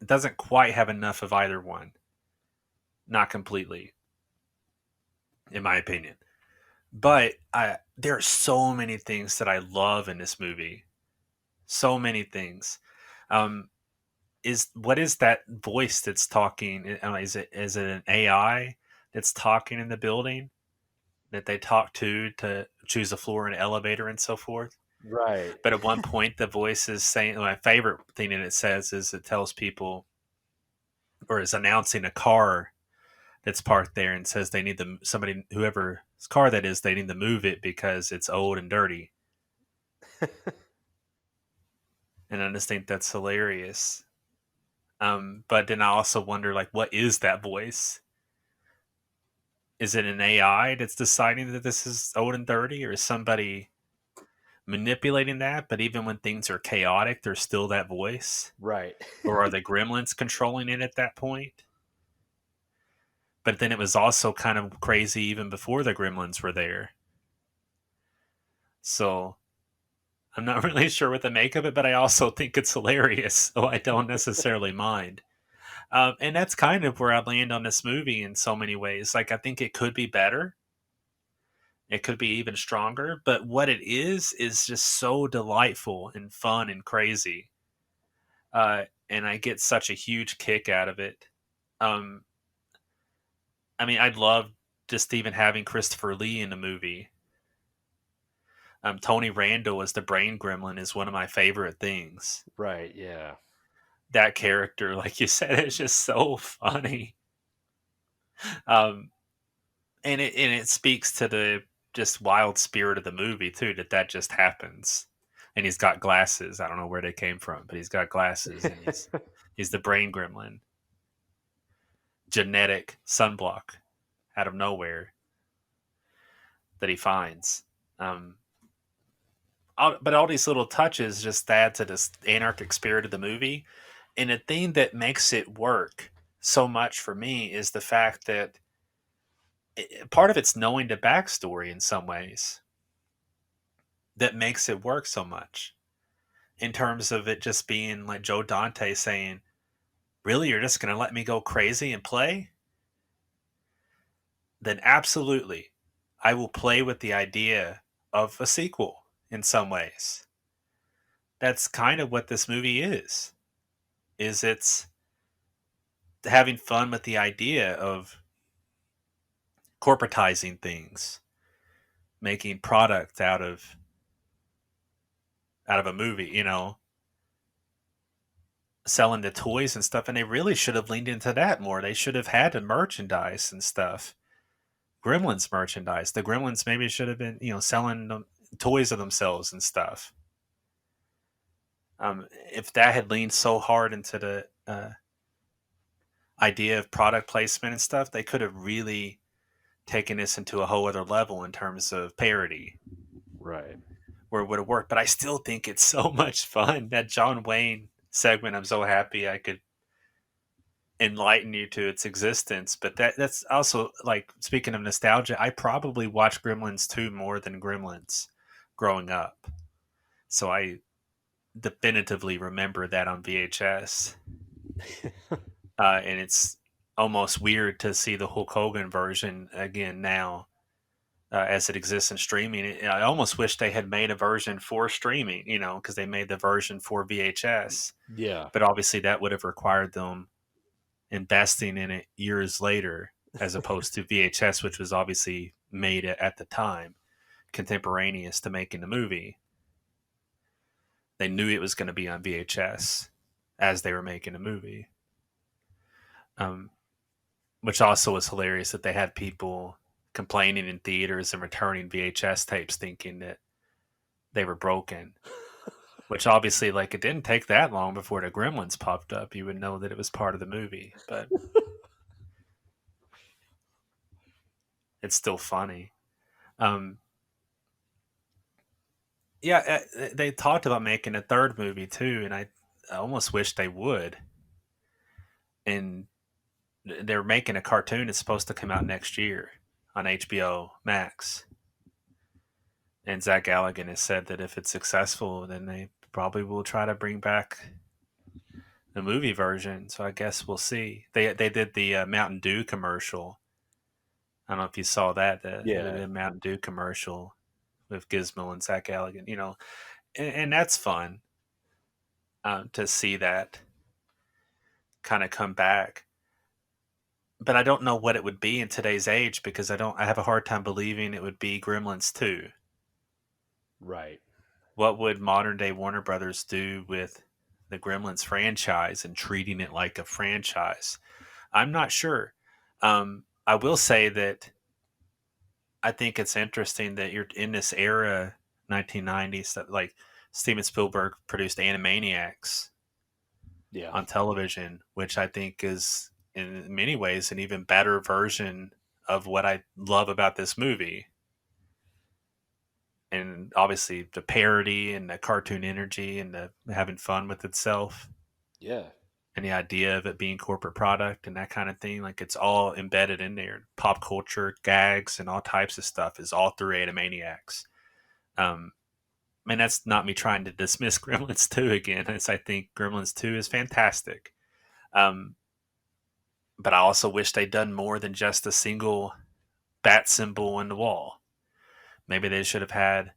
It doesn't quite have enough of either one, not completely, in my opinion. But there are so many things that I love in this movie. So many things. Um, is what is that voice that's talking? Is it an AI that's talking in the building that they talk to choose a floor in an elevator and so forth? Right. But at one point, the voice is saying, my favorite thing that it says is it tells people or is announcing a car that's parked there and says they need somebody, whoever's car that is, they need to move it because it's old and dirty. And I just think that's hilarious. But then I also wonder, like, what is that voice? Is it an AI that's deciding that this is old and dirty, or is somebody manipulating that? But even when things are chaotic, there's still that voice. Right. Or are the gremlins controlling it at that point? But then it was also kind of crazy even before the gremlins were there. So I'm not really sure what to make of it, but I also think it's hilarious, so I don't necessarily mind. And that's kind of where I land on this movie in so many ways. Like, I think it could be better. It could be even stronger, but what it is just so delightful and fun and crazy. And I get such a huge kick out of it. Um, I mean, I'd love just even having Christopher Lee in the movie. Tony Randall as the Brain Gremlin is one of my favorite things. Right. Yeah. That character, like you said, is just so funny. Um, and it speaks to the just wild spirit of the movie too. That just happens. and he's got glasses. I don't know where they came from, but he's got glasses, and he's the brain gremlin. Genetic sunblock out of nowhere that he finds. But all these little touches just add to this anarchic spirit of the movie. And the thing that makes it work so much for me is the fact that part of it's knowing the backstory in some ways that makes it work so much. In terms of it just being like Joe Dante saying, really, you're just going to let me go crazy and play? Then absolutely, I will play with the idea of a sequel in some ways. That's kind of what this movie is it's having fun with the idea of corporatizing things, making product out of a movie, selling the toys and stuff. And they really should have leaned into that more. They should have had the merchandise and stuff. Gremlins merchandise. The Gremlins maybe should have been, selling toys of themselves and stuff. If that had leaned so hard into the idea of product placement and stuff, they could have really taken this into a whole other level in terms of parody. Right. Where it would have worked. But I still think it's so much fun. That John Wayne segment, I'm so happy I could enlighten you to its existence. But that's also, like, speaking of nostalgia, I probably watched Gremlins 2 more than Gremlins growing up. So I definitively remember that on VHS. And it's almost weird to see the Hulk Hogan version again now. As it exists in streaming. I almost wish they had made a version for streaming, because they made the version for VHS. Yeah. But obviously that would have required them investing in it years later, as opposed to VHS, which was obviously made at the time, contemporaneous to making the movie. They knew it was going to be on VHS as they were making the movie. Which also was hilarious that they had people complaining in theaters and returning VHS tapes thinking that they were broken. Which obviously, like, it didn't take that long before the Gremlins popped up. You would know that it was part of the movie, but it's still funny. Yeah, they talked about making a third movie too, and I almost wish they would. And they're making a cartoon that's supposed to come out next year on HBO Max. And Zach Galligan has said that if it's successful, then they probably will try to bring back the movie version. So I guess we'll see. They did the Mountain Dew commercial. I don't know if you saw that. The Mountain Dew commercial with Gizmo and Zach Galligan. And that's fun to see that kind of come back. But I don't know what it would be in today's age, because I have a hard time believing it would be Gremlins 2. Right. What would modern day Warner Brothers do with the Gremlins franchise and treating it like a franchise? I'm not sure. I will say that I think it's interesting that you're in this era, 1990s, that, like, Steven Spielberg produced Animaniacs on television, which I think is in many ways an even better version of what I love about this movie. And obviously the parody and the cartoon energy and the having fun with itself. Yeah. And the idea of it being corporate product and that kind of thing, like, it's all embedded in there. Pop culture, gags, and all types of stuff is all through Animaniacs. That's not me trying to dismiss Gremlins 2 again. I think Gremlins 2 is fantastic. But I also wish they'd done more than just a single bat symbol in the wall. Maybe they should have had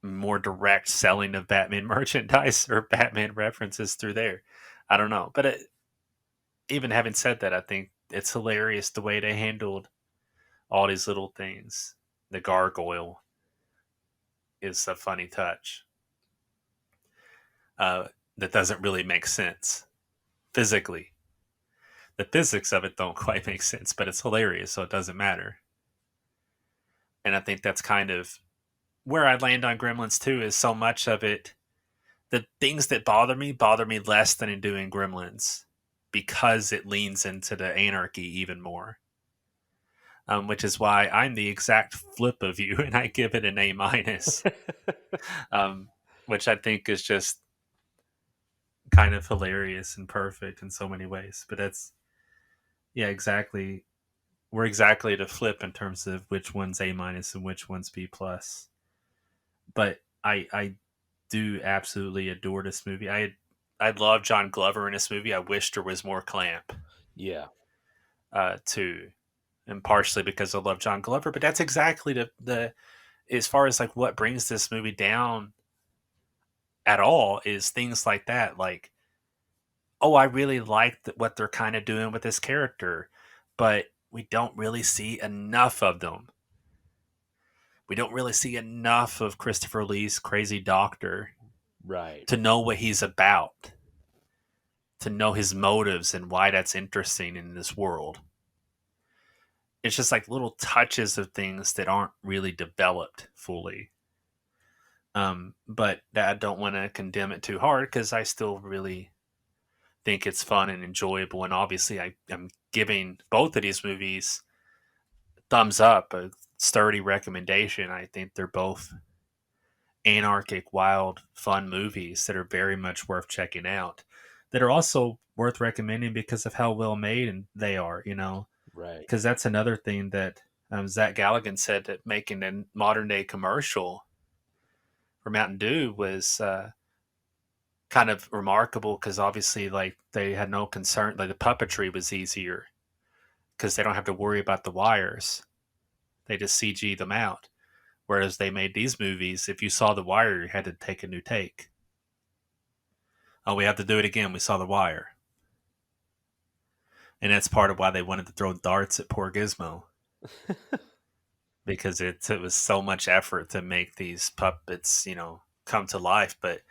more direct selling of Batman merchandise or Batman references through there. I don't know. But even having said that, I think it's hilarious the way they handled all these little things. The gargoyle is a funny touch that doesn't really make sense physically. The physics of it don't quite make sense, but it's hilarious, so it doesn't matter. And I think that's kind of where I land on Gremlins 2 is so much of it, the things that bother me less than in doing Gremlins because it leans into the anarchy even more. Which is why I'm the exact flip of you, and I give it an A minus, um, which I think is just kind of hilarious and perfect in so many ways. But that's yeah, exactly. We're exactly the flip in terms of which one's A minus and which one's B plus. But I do absolutely adore this movie. I love John Glover in this movie. I wish there was more Clamp Yeah. too, and partially because I love John Glover. But that's exactly the as far as like what brings this movie down at all is things like that. Like, oh, I really like what they're kind of doing with this character, but we don't really see enough of them. We don't really see enough of Christopher Lee's crazy doctor Right. to know what he's about, to know his motives and why that's interesting in this world. It's just like little touches of things that aren't really developed fully. But I don't want to condemn it too hard because I still really think it's fun and enjoyable. And obviously, I'm giving both of these movies thumbs up, a sturdy recommendation. I think they're both anarchic, wild, fun movies that are very much worth checking out. That are also worth recommending because of how well made and they are. You know, Right. because that's another thing that Zach Galligan said that making a modern day commercial for Mountain Dew was kind of remarkable because obviously, like they had no concern, like the puppetry was easier because they don't have to worry about the wires. They just CG them out. Whereas they made these movies, if you saw the wire, you had to take a new take. Oh, we have to do it again. We saw the wire. And that's part of why they wanted to throw darts at poor Gizmo because it was so much effort to make these puppets, come to life. But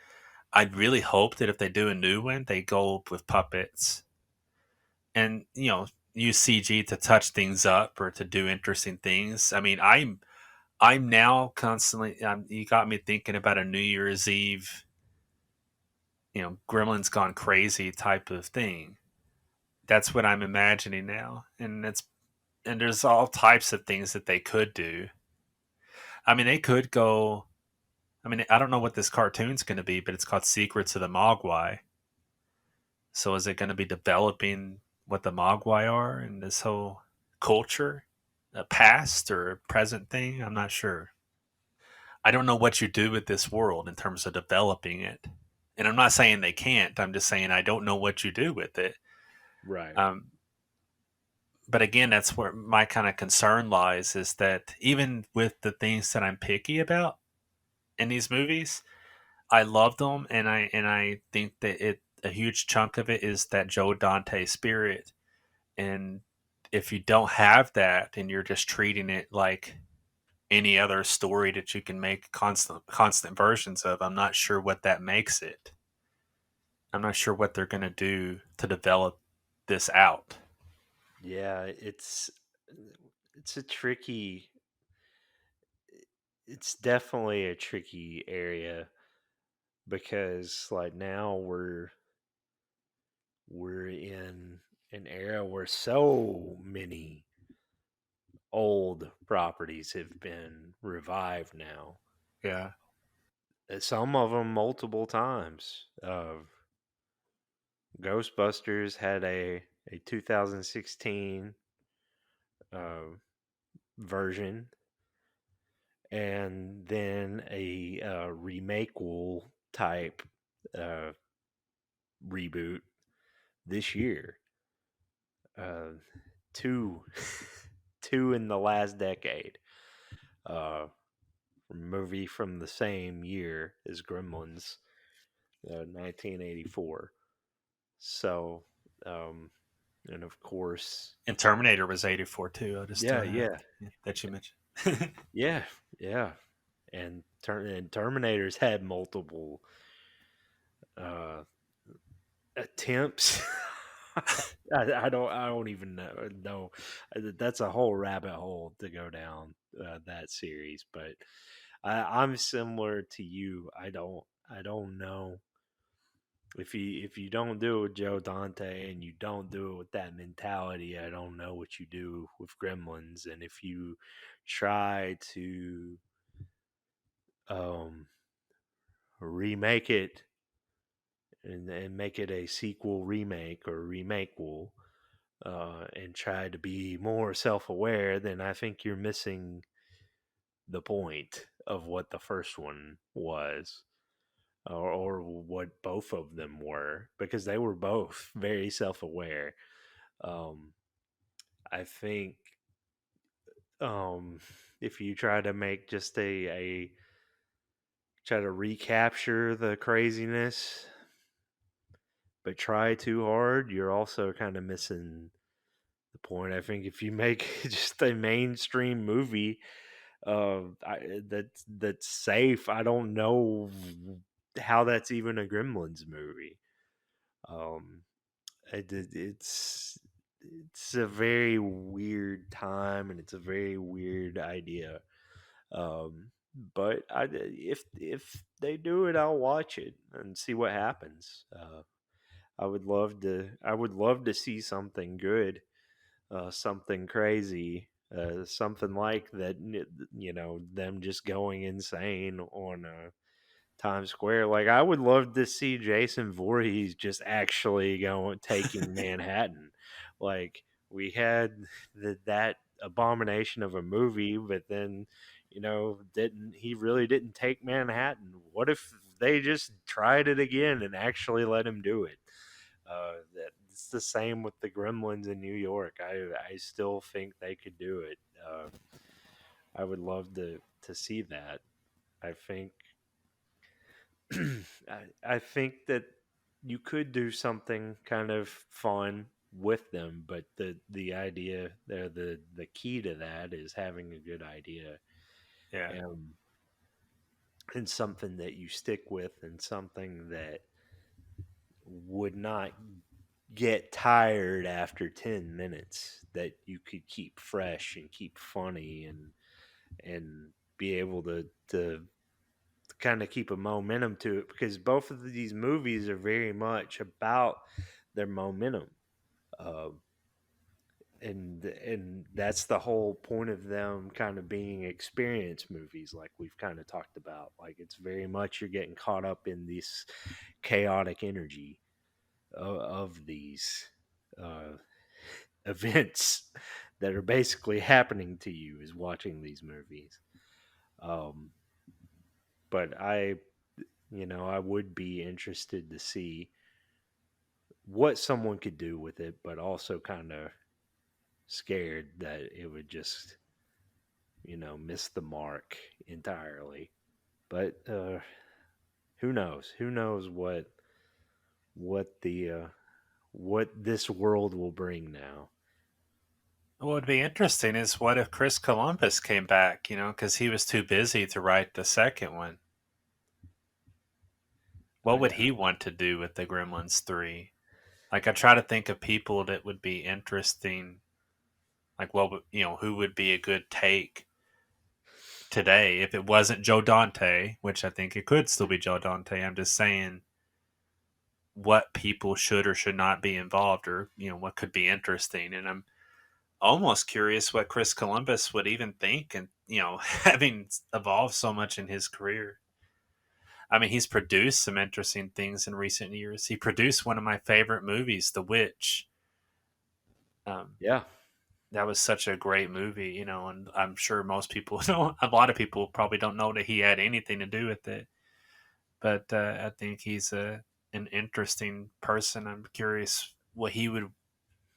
I really hope that if they do a new one, they go with puppets and, use CG to touch things up or to do interesting things. I mean, I'm now constantly. You got me thinking about a New Year's Eve, Gremlins gone crazy type of thing. That's what I'm imagining now, and there's all types of things that they could do. I mean, they could go. I mean, I don't know what this cartoon's going to be, but it's called Secrets of the Mogwai. So is it going to be developing what the Mogwai are and this whole culture, a past or a present thing? I'm not sure. I don't know what you do with this world in terms of developing it. And I'm not saying they can't. I'm just saying I don't know what you do with it. Right. Um, but again, that's where my kind of concern lies is that even with the things that I'm picky about in these movies, I love them, and I think that a huge chunk of it is that Joe Dante spirit. And if you don't have that, and you're just treating it like any other story that you can make constant versions of, I'm not sure what that makes it. I'm not sure what they're going to do to develop this out. Yeah, it's a tricky it's definitely a tricky area because like now we're in an era where so many old properties have been revived now. Yeah. Some of them multiple times. Ghostbusters had a 2016 uh, version, and then a remakeable type uh, reboot this year. Uh, two, two in the last decade. Movie from the same year as Gremlins, 1984. So, um, and of course, And Terminator was 84 too. I'll just yeah, throw that yeah, that you mentioned. yeah, yeah. And Terminators had multiple uh, attempts. I don't even know. That's a whole rabbit hole to go down that series, but I'm similar to you. I don't know if you don't do it with Joe Dante and you don't do it with that mentality. I don't know what you do with Gremlins. And if you try to um, remake it and make it a sequel remake or remakeable, and try to be more self-aware, then I think you're missing the point of what the first one was, or what both of them were, because they were both very self-aware. um, I think, um, if you try to make just a try to recapture the craziness but try too hard, you're also kind of missing the point. I think if you make just a mainstream movie that's safe, I don't know how that's even a Gremlins movie. Um, it's a very weird time and it's a very weird idea. But if they do it, I'll watch it and see what happens. I would love to see something good, something crazy, something like that. Them just going insane on Times Square. Like I would love to see Jason Voorhees just actually going taking Manhattan. Like we had that abomination of a movie, but then didn't he really didn't take Manhattan? What if they just tried it again and actually let him do it? That it's the same with the Gremlins in New York. I still think they could do it. I would love to see that. I think I think that you could do something kind of fun with them, but the idea the key to that is having a good idea, Yeah. and something that you stick with and something that would not get tired after 10 minutes, that you could keep fresh and keep funny and be able to kind of keep a momentum to it, because both of these movies are very much about their momentum. uh, and that's the whole point of them kind of being experience movies, like we've kind of talked about. Like it's very much you're getting caught up in this chaotic energy of these uh, events that are basically happening to you is watching these movies. Um, but I would be interested to see what someone could do with it, but also kind of scared that it would just, miss the mark entirely. But who knows? Who knows what what this world will bring now? What would be interesting is what if Chris Columbus came back, because he was too busy to write the second one. What would I he want to do with the Gremlins 3? Like, I try to think of people that would be interesting. Like, who would be a good take today if it wasn't Joe Dante, which I think it could still be Joe Dante. I'm just saying what people should or should not be involved, or, what could be interesting. And I'm almost curious what Chris Columbus would even think, and, having evolved so much in his career. I mean, he's produced some interesting things in recent years. He produced one of my favorite movies, The Witch. Um, Yeah, that was such a great movie, and I'm sure most people don't. A lot of people probably don't know that he had anything to do with it. But I think he's an interesting person. I'm curious what he would,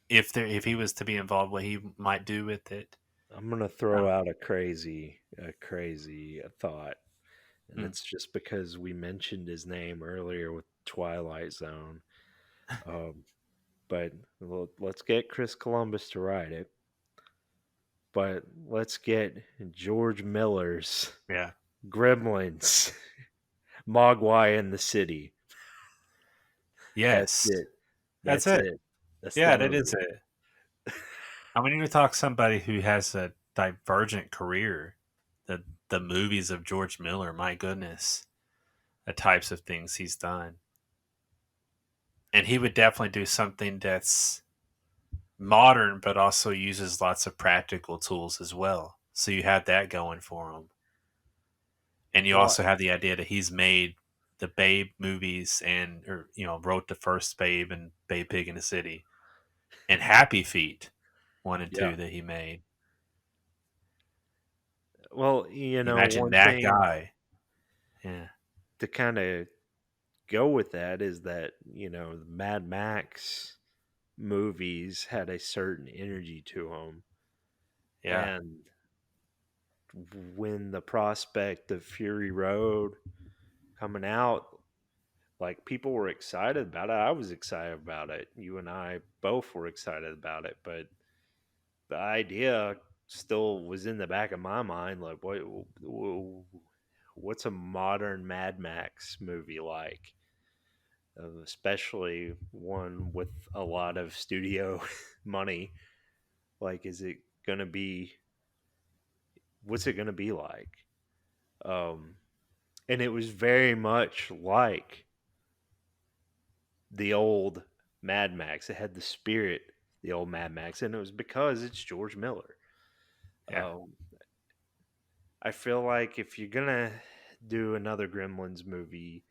if he was to be involved, what he might do with it. I'm gonna throw Um, out a crazy thought, and hmm, it's just because we mentioned his name earlier with Twilight Zone. Um, but let's get Chris Columbus to write it. But let's get George Miller's yeah. Gremlins, Mogwai in the City. That's Yes, it. that's That's it. it. That's the Yeah, that is movie. it. I mean, you talk somebody who has a divergent career. The the movies of George Miller, my goodness, the types of things he's done. And he would definitely do something that's modern, but also uses lots of practical tools as well. So you have that going for him. And you Well, also have the idea that he's made the Babe movies and, or, wrote the first Babe and Babe Pig in the City and Happy Feet 1 and 2 yeah. that he made. Well, Imagine one that thing guy. Yeah. to kind of go with that is that, the Mad Max movies had a certain energy to them. Yeah. And when the prospect of Fury Road coming out, like people were excited about it. I was excited about it. You and I both were excited about it, but the idea still was in the back of my mind. Like, what's a modern Mad Max movie like? Especially one with a lot of studio money. Like, is it gonna be? What's it gonna be like? Um, and it was very much like the old Mad Max. It had the spirit, the old Mad Max, and it was because it's George Miller. Yeah. Um, I feel like if you're gonna do another Gremlins movie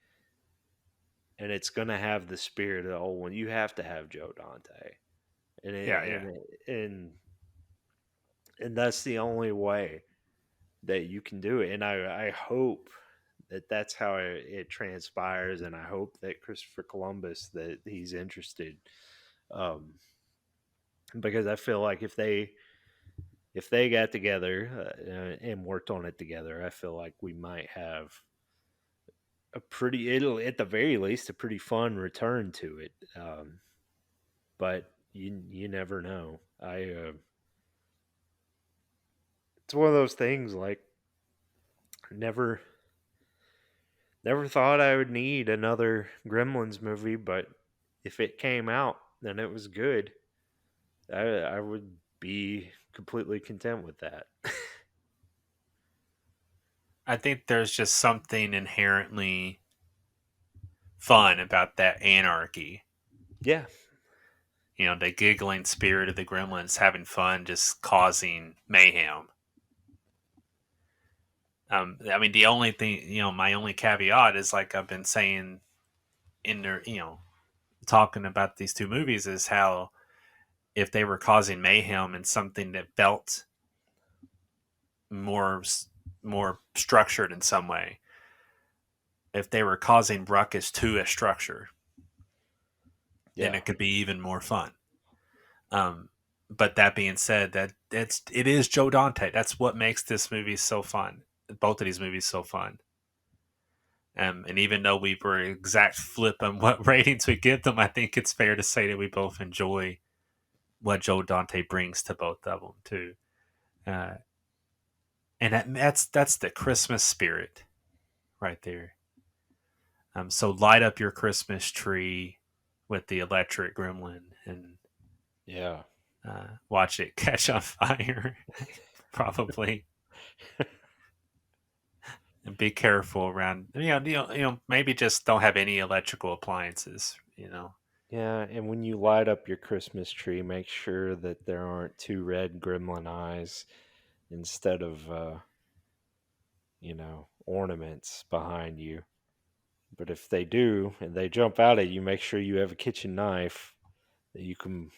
and it's gonna have the spirit of the old one, you have to have Joe Dante, and Yeah. Yeah. and that's the only way that you can do it. And I hope that that's how it transpires, and I hope that Christopher Columbus that he's interested, um, because I feel like if they got together and worked on it together, I feel like we might have it'll at the very least a pretty fun return to it. But you never know. It's one of those things like never never thought I would need another Gremlins movie, but if it came out and it was good, I would be completely content with that. I think there's just something inherently fun about that anarchy. Yeah, The giggling spirit of the gremlins having fun, just causing mayhem. I mean, the only thing, my only caveat is like I've been saying in there, talking about these two movies is how if they were causing mayhem and something that felt more more structured in some way, if they were causing ruckus to a structure, then yeah, it could be even more fun. Um, but that being said, it is Joe Dante. That's what makes this movie so fun. Both of these movies so fun. And even though we were exact flip on what ratings we give them, I think it's fair to say that we both enjoy what Joe Dante brings to both of them too. Uh, and that's the Christmas spirit right there. So light up your Christmas tree with the electric gremlin and yeah. watch it catch on fire. Probably. And be careful around. Maybe just don't have any electrical appliances. Yeah, and when you light up your Christmas tree, make sure that there aren't two red gremlin eyes instead of ornaments behind you. But if they do and they jump out at you, make sure you have a kitchen knife that you can,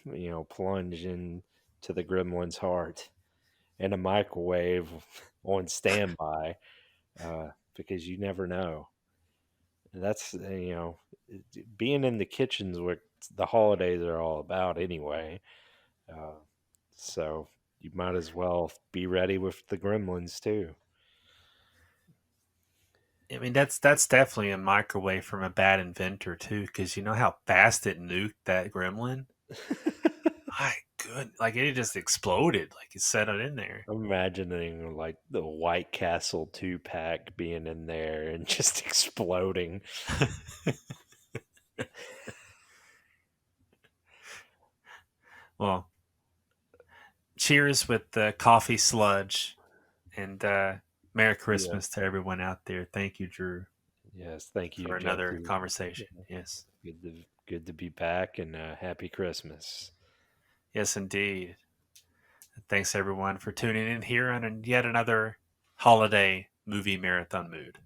plunge into the gremlin's heart, and a microwave on standby, because you never know. And that's, being in the kitchen's what the holidays are all about anyway. Uh, so you might as well be ready with the gremlins too. I mean, that's definitely a microwave from a bad inventor too, because you know how fast it nuked that gremlin. My good, like it just exploded, like you set it in there. I'm imagining like the White Castle 2-pack being in there and just exploding. Well, cheers with the coffee sludge, and Merry Yeah. Christmas to everyone out there. Thank you, Drew, Yes. Thank you, for another Jesse. conversation. Yes. Good to be back, and happy Christmas. Yes, indeed. Thanks, everyone, for tuning in here on yet another holiday movie marathon mood.